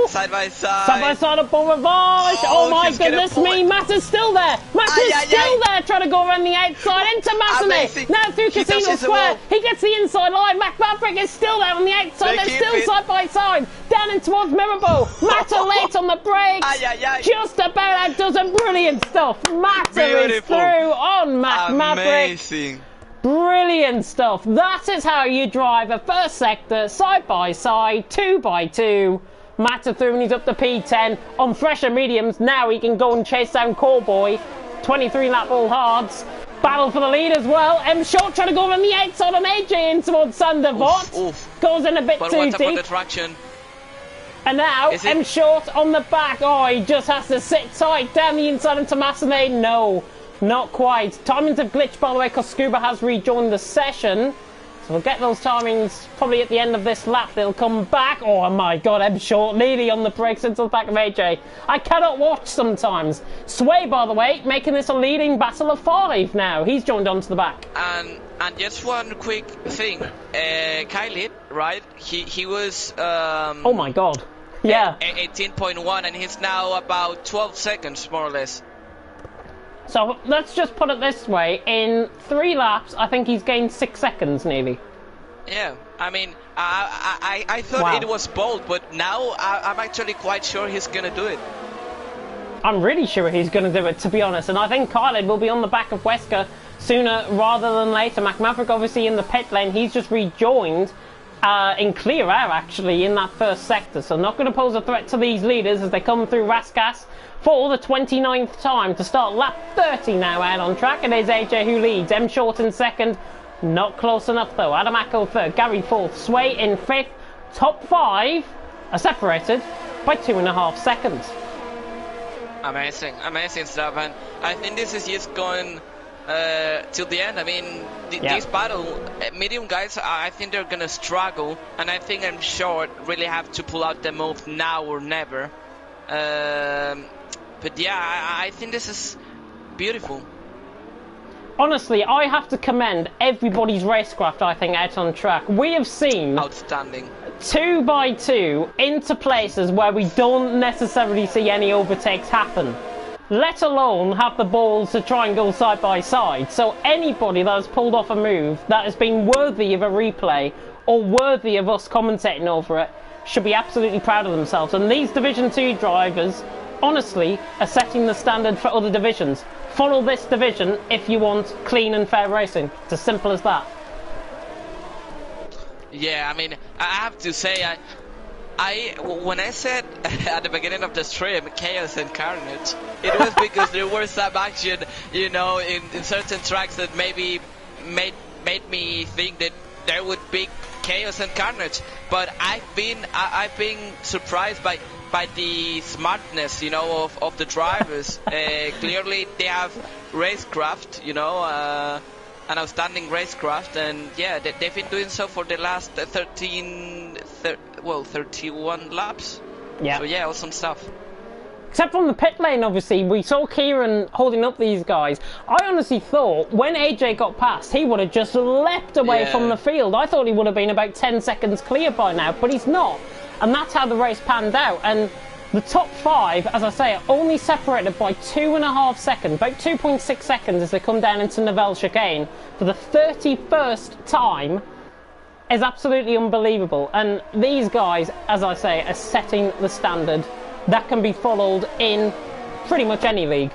Side by side. Side by side up on Revage. Oh my goodness me, Matter's still there. Matter's still there trying to go around the outside into Massonnet. Now through Casino Square. He gets the inside line. Mac Maverick is still there on the outside. They're still side by side. Down in towards Mirabel. Matter late on the brakes. Just about outdoes him. Brilliant stuff. Matter is through on Mac Maverick. Amazing. Brilliant stuff. That is how you drive a first sector side by side, 2x2. Matter through and he's up to P10 on fresher mediums. Now he can go and chase down Callboy. 23 lap all hards. Battle for the lead as well. M Short trying to go around the outside on AJ in towards Sandervot. Goes in a bit too deep. The traction? And now M Short on the back. Oh, he just has to sit tight down the inside into Massonnet. No, not quite. Timings have glitched, by the way, because Scuba has rejoined the session. So we'll get those timings probably at the end of this lap. They'll come back. Oh my god, M Short nearly on the brakes into the back of AJ. I cannot watch sometimes. Sway, by the way, making this a leading battle of 5 now. He's joined onto the back. And just one quick thing. Kylid, right? He was... oh my god. Yeah. 18.1, and he's now about 12 seconds, more or less. So let's just put it this way, in 3 laps I think he's gained 6 seconds nearly. Yeah, I mean, I thought it was bold, but now I'm actually quite sure he's gonna do it. I'm really sure he's gonna do it, to be honest, and I think Kylid will be on the back of Wesker sooner rather than later. Mac Maverick obviously in the pit lane, he's just rejoined in clear air actually in that first sector, so not going to pose a threat to these leaders as they come through Raskas for the 29th time to start lap 30 now out on track. It is AJ who leads, M Short in second, not close enough though. Adamaco third, Gary fourth, Sway in fifth. Top 5 are separated by 2.5 seconds. Amazing stuff, and I think this is just going till the end. I mean, this battle, medium guys, I think they're gonna struggle, and I think I'm Short really have to pull out the move now or never. But yeah, I think this is beautiful. Honestly, I have to commend everybody's racecraft, I think, out on track. We have seen outstanding 2x2 into places where we don't necessarily see any overtakes happen. let alone have the balls to try and go side by side. So anybody that has pulled off a move that has been worthy of a replay or worthy of us commentating over it should be absolutely proud of themselves. And these Division 2 drivers, honestly, are setting the standard for other divisions. Follow this division if you want clean and fair racing. It's as simple as that. Yeah, I mean, I have to say, when I said at the beginning of the stream, chaos and carnage, it was because there was some action, you know, in certain tracks that maybe made me think that there would be chaos and carnage. But I've been surprised by the smartness, you know, of the drivers. Clearly, they have racecraft, you know, an outstanding racecraft, and yeah, they've been doing so for the last 31 laps. Yeah. So yeah, awesome stuff. Except from the pit lane, obviously, we saw Kieran holding up these guys. I honestly thought when AJ got past, he would have just leapt away from the field. I thought he would have been about 10 seconds clear by now, but he's not. And that's how the race panned out. And the top 5, as I say, are only separated by 2.5 seconds, about 2.6 seconds as they come down into Nivelle chicane for the 31st time, is absolutely unbelievable. And these guys, as I say, are setting the standard that can be followed in pretty much any league.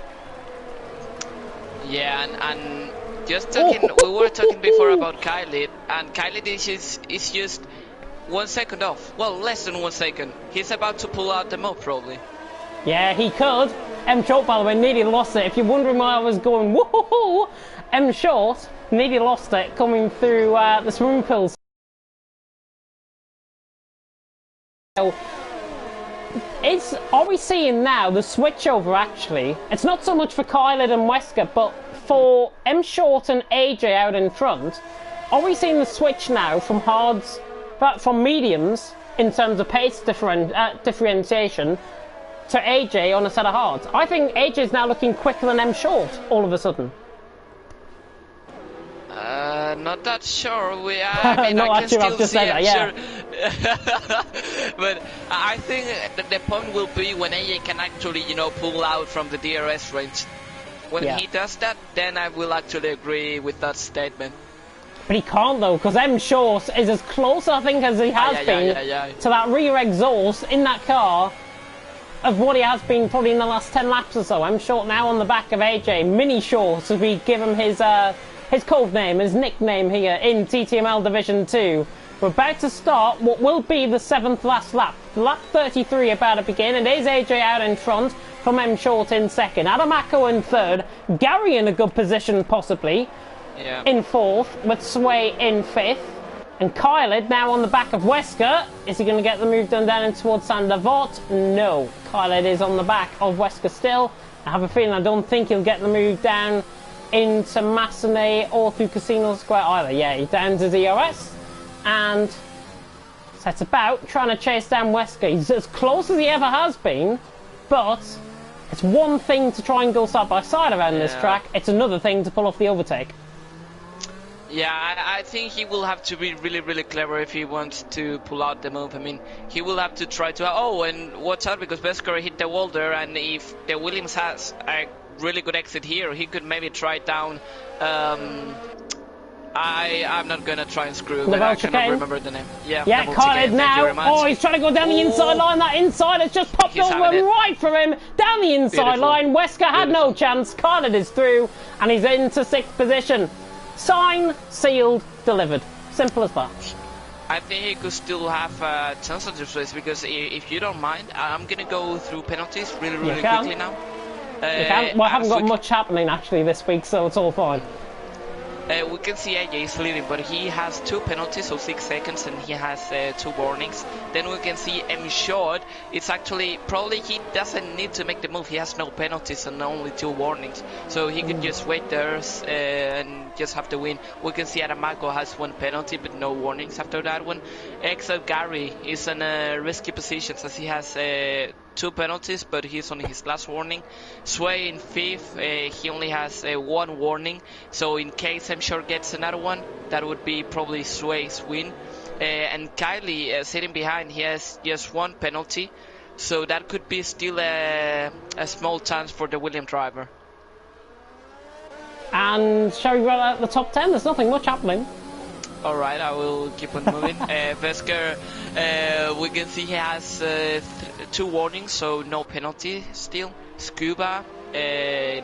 Yeah, and just talking, we were talking before about Kylie, and Kylie is just 1 second off. Well, less than 1 second. He's about to pull out the move, probably. Yeah, he could. M Short, by the way, nearly lost it. If you're wondering why I was going woohoo, M Short nearly lost it coming through the swimming pools. So, are we seeing now the switchover actually? It's not so much for Kyled and Wesker, but for M Short and AJ out in front. Are we seeing the switch now from hards, from mediums in terms of pace differentiation to AJ on a set of hards? I think AJ is now looking quicker than M Short all of a sudden. Not that sure. I mean, no, I can actually, still I've just see said that, yeah. Sure. But I think the point will be when AJ can actually, you know, pull out from the DRS range. When he does that, then I will actually agree with that statement. But he can't though, because M Short is as close, I think, as he has been to that rear exhaust in that car of what he has been probably in the last 10 laps or so. M Short now on the back of AJ, Mini Short, as we give him his code name, his nickname here in TTML Division 2. We're about to start what will be the 7th last lap. Lap 33 about to begin. It is AJ out in front from M Short in second. Adamako in third. Gary in a good position possibly in fourth, with Sway in fifth. And Kyled now on the back of Wesker. Is he going to get the move done down in towards Saint-Devot? No. Kyled is on the back of Wesker still. I have a feeling I don't think he'll get the move down into Massenet or through Casino Square either. Yeah, he's down to DRS and sets about trying to chase down Wesker. He's as close as he ever has been, but it's one thing to try and go side by side around this track. It's another thing to pull off the overtake. Yeah, I think he will have to be really, really clever if he wants to pull out the move. I mean, he will have to try to... Oh, and watch out because Wesker hit the wall there, and if the Williams has a really good exit here, he could maybe try down... I'm not gonna try and screw, but I cannot remember the name. Yeah, Kyled now. Oh, he's trying to go down the inside line. That inside has just popped over right for him. Down the inside line. Wesker had no chance. Kyled is through, and he's into 6th position. Sign, sealed, delivered. Simple as that. I think he could still have a chance of this race because if you don't mind, I'm gonna go through penalties really quickly now. You can. Well, I haven't got much happening actually this week, so it's all fine. We can see AJ is leading, but he has 2 penalties, so 6 seconds, and he has 2 warnings. Then we can see M Short. It's actually probably he doesn't need to make the move. He has no penalties and only 2 warnings, so he could just wait there and just have to win. We can see Adamako has 1 penalty, but no warnings after that one. Except Gary is in a risky position as he has 2 penalties, but he's on his last warning. Sway in 5th, he only has 1 warning, so in case M Short gets another one, that would be probably Sway's win. And Kylie sitting behind, he has just 1 penalty, So that could be still a small chance for the Williams driver. And shall we roll out the top 10? There's nothing much happening. Alright, I will keep on moving. Vesker, we can see he has 2 warnings, so no penalty still. Scuba,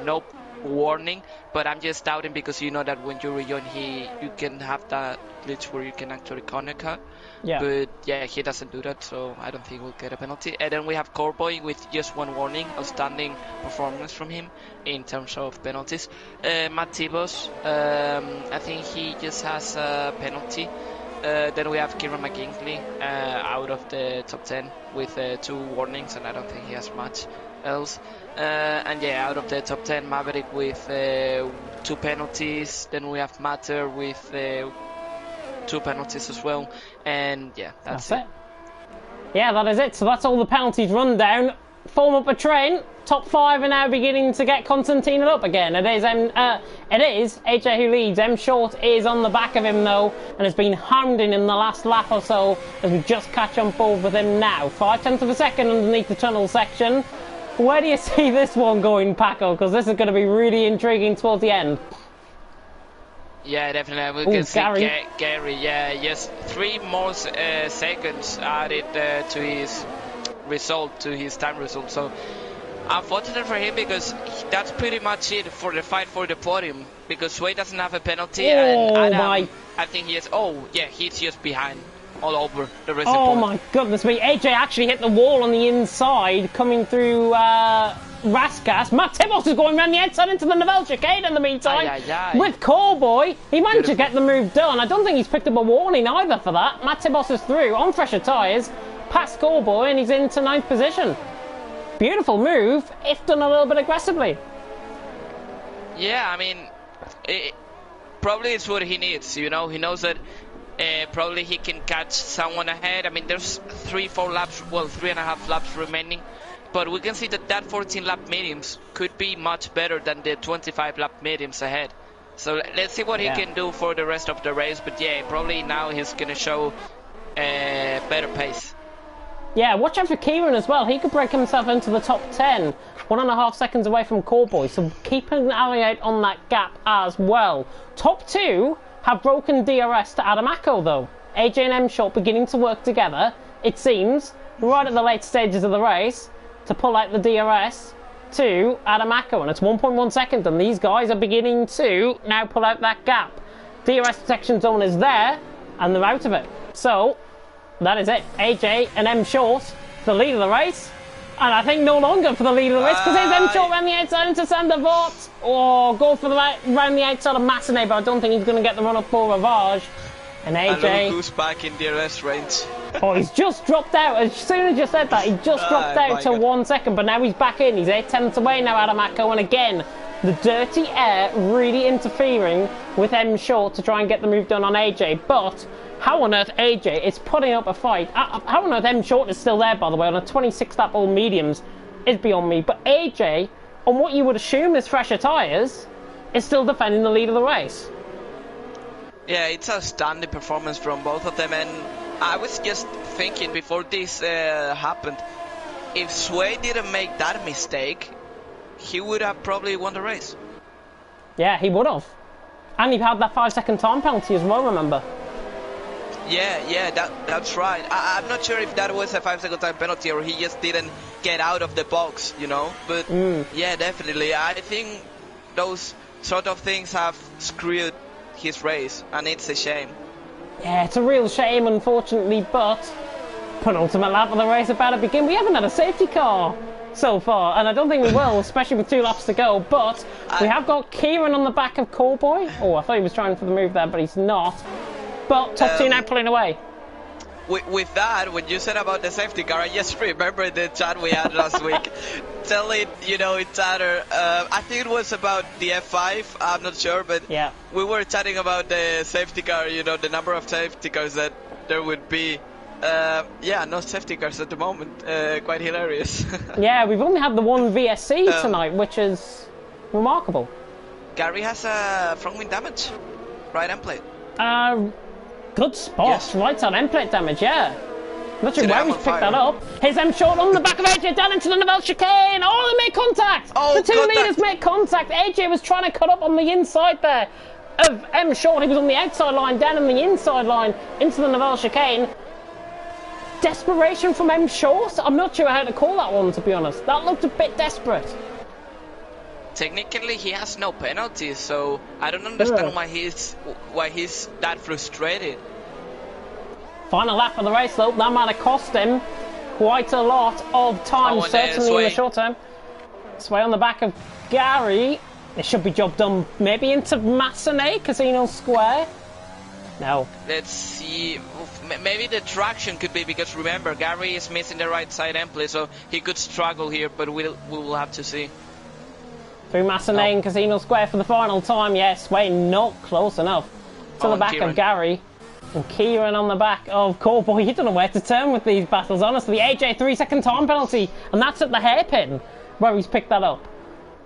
no warning, but I'm just doubting because you know that when you rejoin, you can have that glitch where you can actually corner cut. Yeah. But yeah, he doesn't do that, so I don't think we'll get a penalty. And then we have Corboy with just 1 warning. Outstanding performance from him in terms of penalties. Matt Tibos, I think he just has a penalty. Then we have Kieran McGinley out of the top 10 with 2 warnings, and I don't think he has much else. And yeah, out of the top 10, Maverick with 2 penalties. Then we have Matter with 2 penalties as well. And yeah, that's it. Yeah, that is it. So that's all the penalties run down. Form up a train. Top 5 are now beginning to get Constantine up again. It is AJ who leads. M Short is on the back of him though, and has been hounding in the last lap or so as we just catch on board with him now. 0.5 of a second underneath the tunnel section. Where do you see this one going, Paco? Because this is going to be really intriguing towards the end. Yeah, definitely. We can see Gary. Yeah, yes, 3 more seconds added to his result, to his time result. So unfortunate for him because that's pretty much it for the fight for the podium. Because Sway doesn't have a penalty, and Adam, I think he is. Oh, yeah, he's just behind all over the rest. Oh my goodness me! AJ actually hit the wall on the inside, coming through Raskas. Matt Tibos is going around the outside into the Novell chicane in the meantime. With Callboy, he managed to get the move done. I don't think he's picked up a warning either for that. Matt Tibos is through on fresher tyres, past Callboy, and he's into 9th position. Beautiful move, if done a little bit aggressively. Yeah, I mean, probably it's what he needs, you know. He knows that probably he can catch someone ahead. I mean, there's 3-4 laps, well, 3.5 laps remaining. But we can see that 14 lap mediums could be much better than the 25 lap mediums ahead. So let's see what he can do for the rest of the race. But yeah, probably now he's going to show better pace. Yeah, watch out for Kieran as well. He could break himself into the top 10. 1.5 seconds away from Callboy. So keep an eye out on that gap as well. Top 2 have broken DRS to Adamaco though. AJ and M Short beginning to work together, it seems, right at the late stages of the race, to pull out the DRS to Adamaco, and it's 1.1 seconds, and these guys are beginning to now pull out that gap. DRS detection zone is there, and they're out of it. So, that is it. AJ and M Short, the lead of the race, and I think no longer for the lead of the race, because there's M Short around the outside into Sander Vort, or go for the round the outside of Massenet, but I don't think he's going to get the run up for Ravage. And AJ goes back in DRS range. Oh, he's just dropped out. As soon as you said that, he just dropped out to 1 second, but now he's back in. He's 8/10 away now, Adamaco, and again, the dirty air really interfering with M Short to try and get the move done on AJ. But how on earth AJ is putting up a fight? How on earth M Short is still there, by the way, on a 26 lap all mediums is beyond me. But AJ, on what you would assume is fresher tyres, is still defending the lead of the race. Yeah, it's a standing performance from both of them, and I was just thinking before this happened, if Sway didn't make that mistake, he would have probably won the race. Yeah, he would have. And he had that 5-second time penalty as well, remember? Yeah, that's right. I'm not sure if that was a 5-second time penalty or he just didn't get out of the box, you know. But yeah, definitely. I think those sort of things have screwed his race, and it's a shame. Yeah, it's a real shame, unfortunately, but penultimate lap of the race about to begin. We haven't had a safety car so far, and I don't think we will, especially with 2 laps to go, but we have got Kieran on the back of Callboy. Oh, I thought he was trying for the move there, but he's not. But top 2 now pulling away. With that, when you said about the safety car, I just remember the chat we had last week telling, you know, each other, I think it was about the F5, I'm not sure, but yeah, we were chatting about the safety car, you know, the number of safety cars that there would be. Yeah, no safety cars at the moment, quite hilarious. Yeah, we've only had the one VSC tonight, which is remarkable. Gary has a front wing damage, right end plate. Good spot, yes. Right on end plate damage, yeah. Not sure where he's picked that up. Here's M Short on the back of AJ down into the Nivelle chicane. Oh, they make contact. Oh, the two leaders make contact. AJ was trying to cut up on the inside there of M Short. He was on the outside line, down on the inside line into the Nivelle chicane. Desperation from M Short. I'm not sure how to call that one, to be honest. That looked a bit desperate. Technically, he has no penalties, so I don't understand why he's that frustrated. Final lap of the race, though. That might have cost him quite a lot of time, certainly in the short term. Sway on the back of Gary. It should be job done. Maybe into Massenet, Casino Square. No. Let's see. Maybe the traction could be, because remember, Gary is missing the right side end play, so he could struggle here, but we will have to see. Through Massenet and Casino Square for the final time. Yes, Sway not close enough to the back Kieran. of Gary. And Kieran on the back of Cowboy. You don't know where to turn with these battles, honestly. AJ 3-second time penalty, and that's at the hairpin where he's picked that up.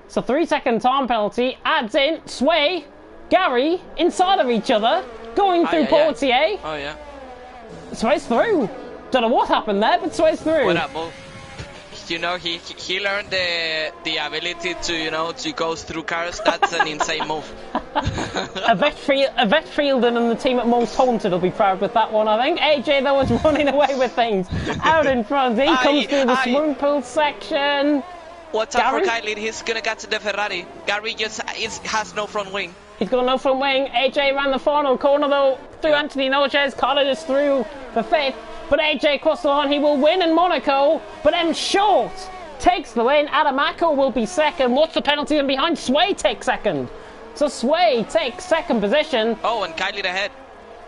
So 3-second time penalty adds in Sway, Gary inside of each other, going through Portier. Oh yeah. Sway's through. Don't know what happened there, but Sway's through. What up, Mo? You know, he learned the ability to go through cars. That's an insane move. Yvette Fielden and the team at Most Haunted will be proud with that one, I think. AJ, though, was running away with things out in front. He comes through the swimming pool section. What's up for Kylie? He's gonna get to the Ferrari. Gary just has no front wing. He's got no front wing. AJ ran the final corner, though, through Anthony Noches. Carter is through for 5th. But AJ crossed the line. He will win in Monaco. But M Short takes the win. Adamaco will be 2nd. What's the penalty? And behind Sway takes 2nd. So Sway takes 2nd position. Oh, and Kylie ahead.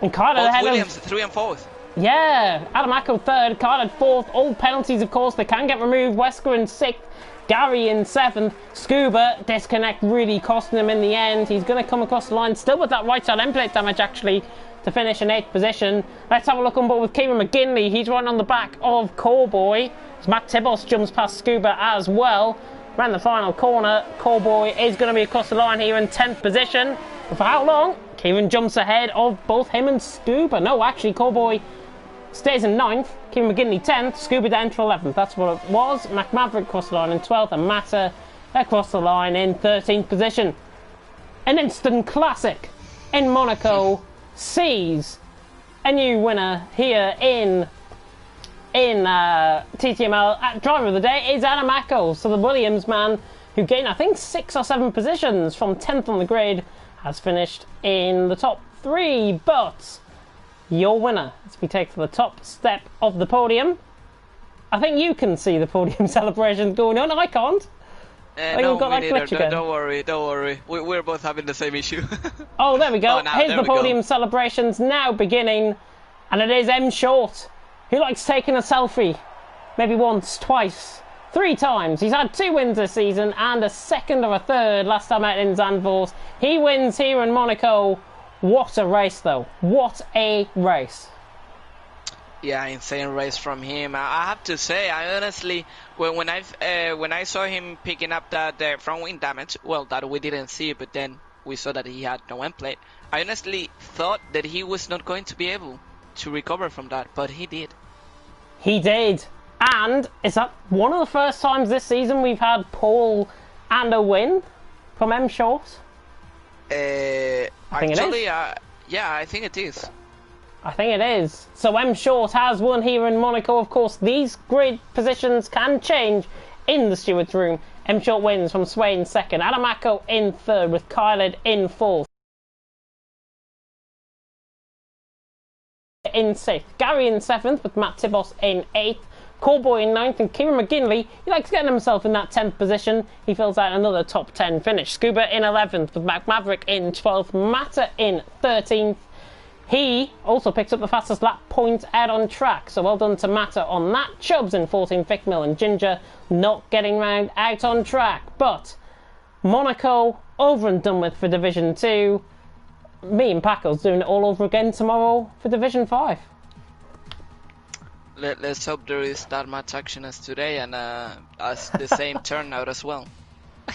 And Carter ahead Williams, 3 and 4th. Yeah, Adamaco 3rd. Carter 4th. All penalties, of course, they can get removed. Wesker in 6th. Gary in 7th. Scuba disconnect really costing him in the end. He's going to come across the line still with that right side end plate damage, actually, to finish in 8th position. Let's have a look on board with Kieran McGinley. He's right on the back of Cowboy. As Matt Tibos jumps past Scuba as well. Ran the final corner. Cowboy is going to be across the line here in 10th position. But for how long? Kieran jumps ahead of both him and Scuba. No, actually, Cowboy stays in 9th. Kieran McGinley 10th. Scuba down to 11th. That's what it was. McMaverick across the line in 12th. And Mata across the line in 13th position. An instant classic in Monaco sees a new winner here in TTML. Driver of the day is Adamaco. So the Williams man, who gained I think 6 or 7 positions from 10th on the grid, has finished in the top 3. But your winner, as we take to the top step of the podium, I think you can see the podium celebrations going on. I can't. No, me neither. Don't worry. We're both having the same issue. Oh, there we go. Oh, Here's the podium celebrations now beginning. And it is M Short, who likes taking a selfie. Maybe once, twice, 3 times. He's had 2 wins this season and a 2nd or a 3rd last time out in Zandvoort. He wins here in Monaco. What a race, though. What a race. Yeah, insane race from him. I have to say, I honestly, when I saw him picking up that front wing damage, well, that we didn't see, but then we saw that he had no end plate. I honestly thought that he was not going to be able to recover from that, but he did. He did. And is that one of the first times this season we've had pole and a win from M Short? I think actually, it is. Yeah, I think it is. I think it is. So M Short has won here in Monaco. Of course, these grid positions can change in the steward's room. M Short wins from Sway in 2nd. Adamaco in 3rd with Kyled in 4th. In 6th. Gary in 7th with Matt Tibos in 8th. Cowboy in 9th, and Kieran McGinley, he likes getting himself in that 10th position. He fills out another top 10 finish. Scuba in 11th with Maverick in 12th. Mata in 13th. He also picks up the fastest lap point out on track, so well done to Mata on that. Chubbs in 14th, Vic Mill and Ginger not getting round out on track. But Monaco over and done with for Division 2. Me and Paco's doing it all over again tomorrow for Division 5. Let's hope there is that much action as today and as the same turnout as well.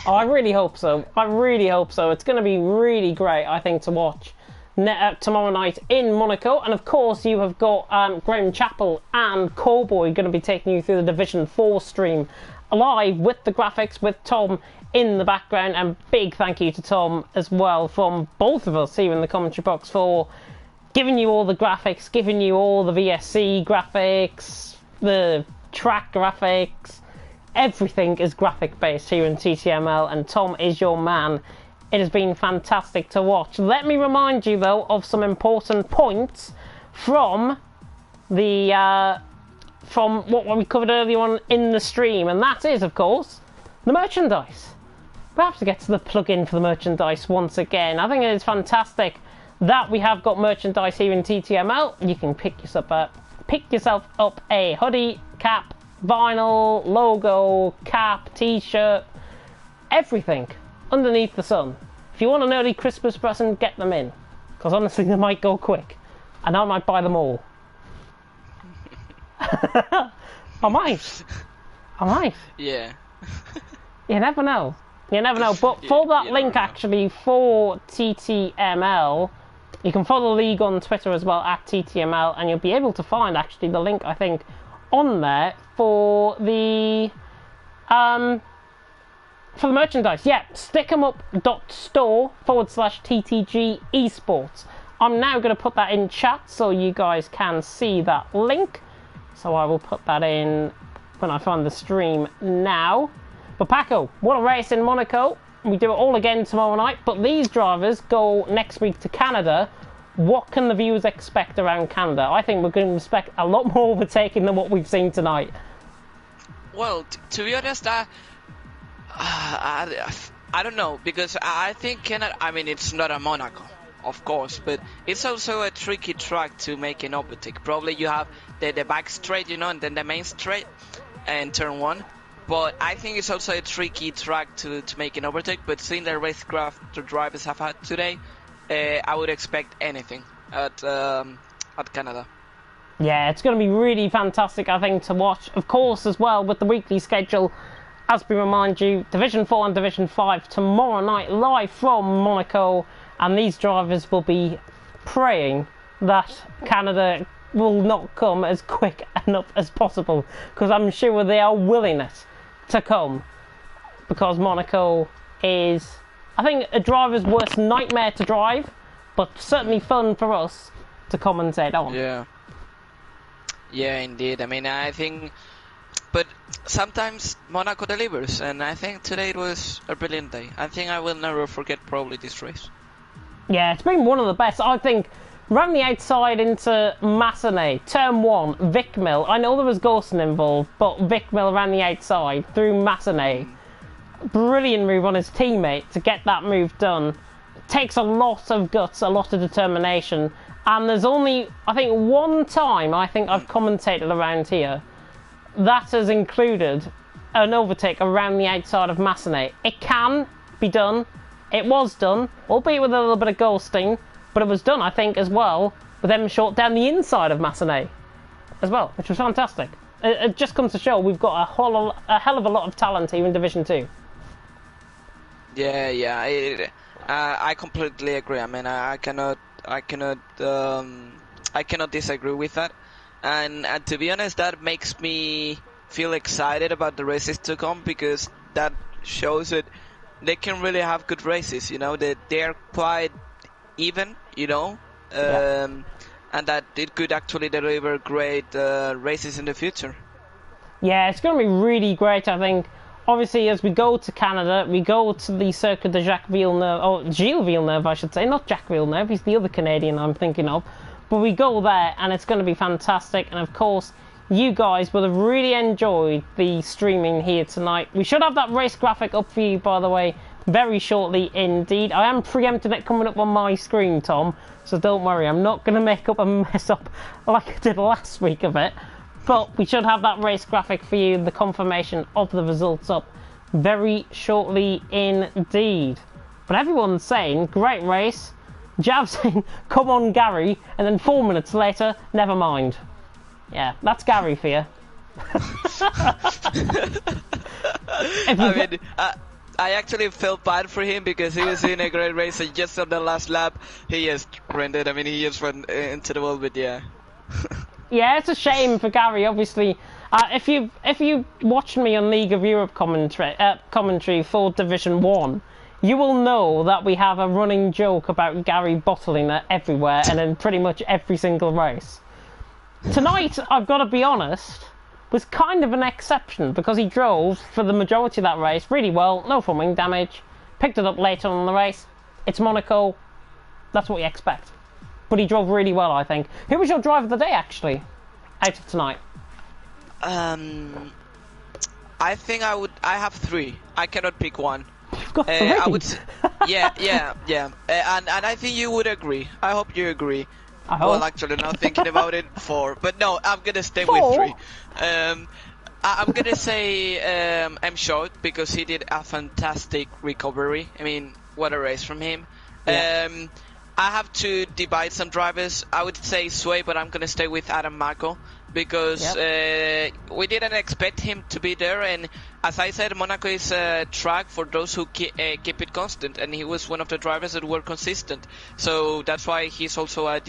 Oh, I really hope so. I really hope so. It's going to be really great, I think, to watch tomorrow night in Monaco. And of course, you have got Graham Chappell and Cowboy going to be taking you through the Division 4 stream live with the graphics, with Tom in the background. And big thank you to Tom as well from both of us here in the commentary box for giving you all the graphics, giving you all the VSC graphics, the track graphics. Everything is graphic based here in TTML, and Tom is your man. It has been fantastic to watch. Let me remind you though of some important points from the from what we covered earlier on in the stream, and that is of course the merchandise. We have to get to the plug-in for the merchandise once again. I think it is fantastic that we have got merchandise here in TTML. You can pick yourself up a hoodie, cap, vinyl, logo, cap, t-shirt, everything underneath the sun. If you want an early Christmas present, get them in, because honestly they might go quick and I might buy them all. I might. Yeah. You never know, but for that link actually for TTML, you can follow the league on Twitter as well at TTML, and you'll be able to find actually the link I think on there for the merchandise. Yeah, stickemup.store/TTG esports. I'm now going to put that in chat so you guys can see that link. So I will put that in when I find the stream now. But Paco, what a race in Monaco. We do it all again tomorrow night, but these drivers go next week to Canada. What can the viewers expect around Canada? I think we're going to expect a lot more overtaking than what we've seen tonight. Well, to be honest, I don't know, because I think Canada, I mean, it's not a Monaco, of course, but it's also a tricky track to make an overtake. Probably you have the back straight, and then the main straight and turn one. But I think it's also a tricky track to make an overtake. But seeing the racecraft the drivers have had today, I would expect anything at Canada. Yeah, it's going to be really fantastic, I think, to watch. Of course, as well, with the weekly schedule, as we remind you, Division 4 and Division 5 tomorrow night, live from Monaco. And these drivers will be praying that Canada will not come as quick enough as possible, because I'm sure they are willing it to come, because Monaco is, I think, a driver's worst nightmare to drive, but certainly fun for us to commentate on. Yeah, indeed. I mean, I think, but sometimes Monaco delivers, and I think today it was a brilliant day. I think I will never forget probably this race. Yeah, it's been one of the best. I think around the outside into Massenet, turn 1, Vic Mill. I know there was ghosting involved, but Vic Mill around the outside through Massenet. Brilliant move on his teammate to get that move done. Takes a lot of guts, a lot of determination. And there's only, I think, one time I've commentated around here that has included an overtake around the outside of Massenet. It can be done. It was done, albeit with a little bit of ghosting, but it was done, I think, as well, with them short down the inside of Massenet as well, which was fantastic. It just comes to show we've got a hell of a lot of talent here in Division 2. Yeah, I completely agree. I mean, I cannot disagree with that. And to be honest, that makes me feel excited about the races to come, because that shows that they can really have good races, that they're quite even, and that it could actually deliver great races in the future. Yeah, it's going to be really great, I think. Obviously, as we go to Canada, we go to the Circuit de Jacques Villeneuve, or Gilles Villeneuve, I should say, not Jacques Villeneuve, he's the other Canadian I'm thinking of. But we go there, and it's going to be fantastic, and of course, you guys will have really enjoyed the streaming here tonight. We should have that race graphic up for you, by the way, very shortly indeed. I am preempting it coming up on my screen, Tom, so don't worry, I'm not going to make up a mess up like I did last week of it. But we should have that race graphic for you, the confirmation of the results up very shortly indeed. But everyone's saying, great race. Jav saying, come on Gary, and then 4 minutes later, never mind. Yeah, that's Gary for you. I actually felt bad for him, because he was in a great race, and just on the last lap he just rendered. I mean, he just went into the wall, but yeah. Yeah, it's a shame for Gary. Obviously, if you watched me on League of Europe commentary for Division 1, you will know that we have a running joke about Gary bottling it everywhere and in pretty much every single race. Tonight, I've got to be honest, was kind of an exception because he drove for the majority of that race really well, no front wing damage, picked it up later on in the race. It's Monaco, that's what you expect. But he drove really well, I think. Who was your driver of the day, actually, out of tonight? I think I have 3. I cannot pick one. You've got 3? I would. Yeah. And I think you would agree. I hope you agree. I hope. Well, actually, now thinking about it, 4. But no, I'm gonna stay 4? with 3. I'm gonna say M Short because he did a fantastic recovery. I mean, what a race from him. Yeah. I have to divide some drivers. I would say Sway, but I'm gonna stay with Adam Mako because we didn't expect him to be there. And as I said, Monaco is a track for those who keep it constant, and he was one of the drivers that were consistent. So that's why he's also a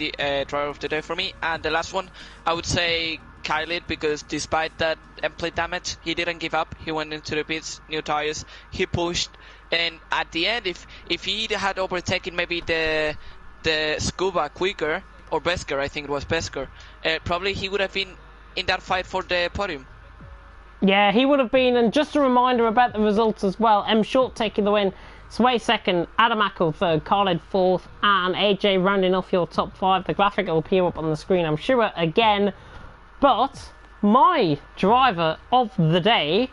driver of the day for me. And the last one, I would say Khalid, because despite that plate damage, he didn't give up. He went into the pits, new tires, he pushed, and at the end, if he had overtaken maybe the Scuba quicker, or Besker, I think it was Besker, probably he would have been in that fight for the podium. Yeah, he would have been. And just a reminder about the results as well. M Short taking the win, Sway second, Adam Ackle third, Khalid fourth, and AJ rounding off your top 5. The graphic will appear up on the screen, I'm sure, again. But my driver of the day,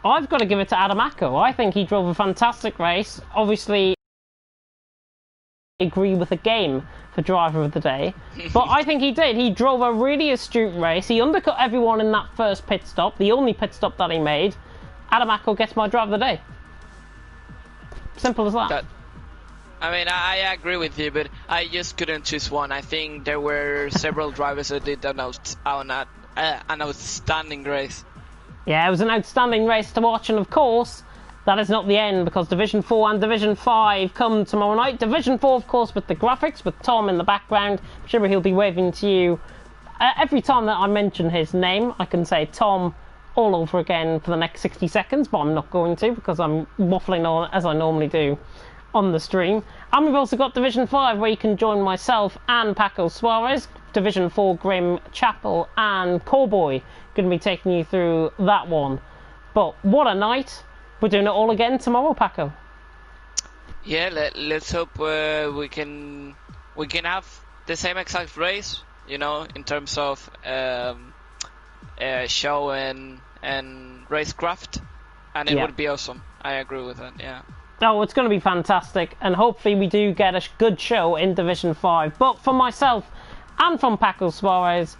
I've got to give it to Adam Ackle. I think he drove a fantastic race. Obviously, agree with the game for driver of the day, but I think he did. He drove a really astute race. He undercut everyone in that first pit stop, the only pit stop that he made. Adam Ackle gets my driver of the day. Simple as that. I mean, I agree with you, but I just couldn't choose one. I think there were several drivers that did an outstanding race. Yeah, it was an outstanding race to watch, and of course, that is not the end, because Division 4 and Division 5 come tomorrow night. Division 4, of course, with the graphics, with Tom in the background. I'm sure he'll be waving to you. Every time that I mention his name, I can say Tom all over again for the next 60 seconds, but I'm not going to, because I'm waffling on, as I normally do, on the stream. And we've also got Division 5, where you can join myself and Paco Suarez. Division 4, Grim, Chapel, and Cowboy. Going to be taking you through that one. But what a night. We're doing it all again tomorrow, Paco. Yeah, let's hope we can have the same exact race, you know, in terms of show and racecraft, and it would be awesome. I agree with that. Yeah. Oh, it's going to be fantastic, and hopefully we do get a good show in Division 5. But for myself and from Paco Suarez,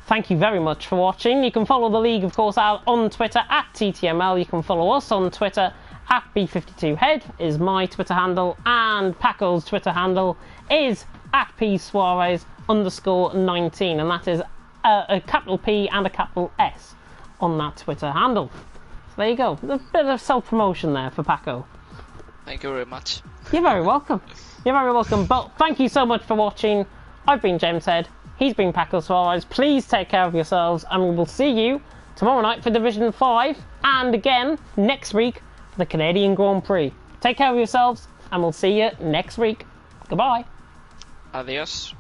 thank you very much for watching. You can follow the league, of course, out on Twitter at TTML. You can follow us on Twitter at B52Head is my Twitter handle, and Paco's Twitter handle is at PSuarez_19, and that is a capital P and a capital S on that Twitter handle. So there you go. A bit of self-promotion there for Paco. Thank you very much. You're very welcome. You're very welcome. But thank you so much for watching. I've been James Head. He's been Paco Suarez. Please take care of yourselves, and we will see you tomorrow night for Division 5, and again next week for the Canadian Grand Prix. Take care of yourselves, and we'll see you next week. Goodbye. Adios.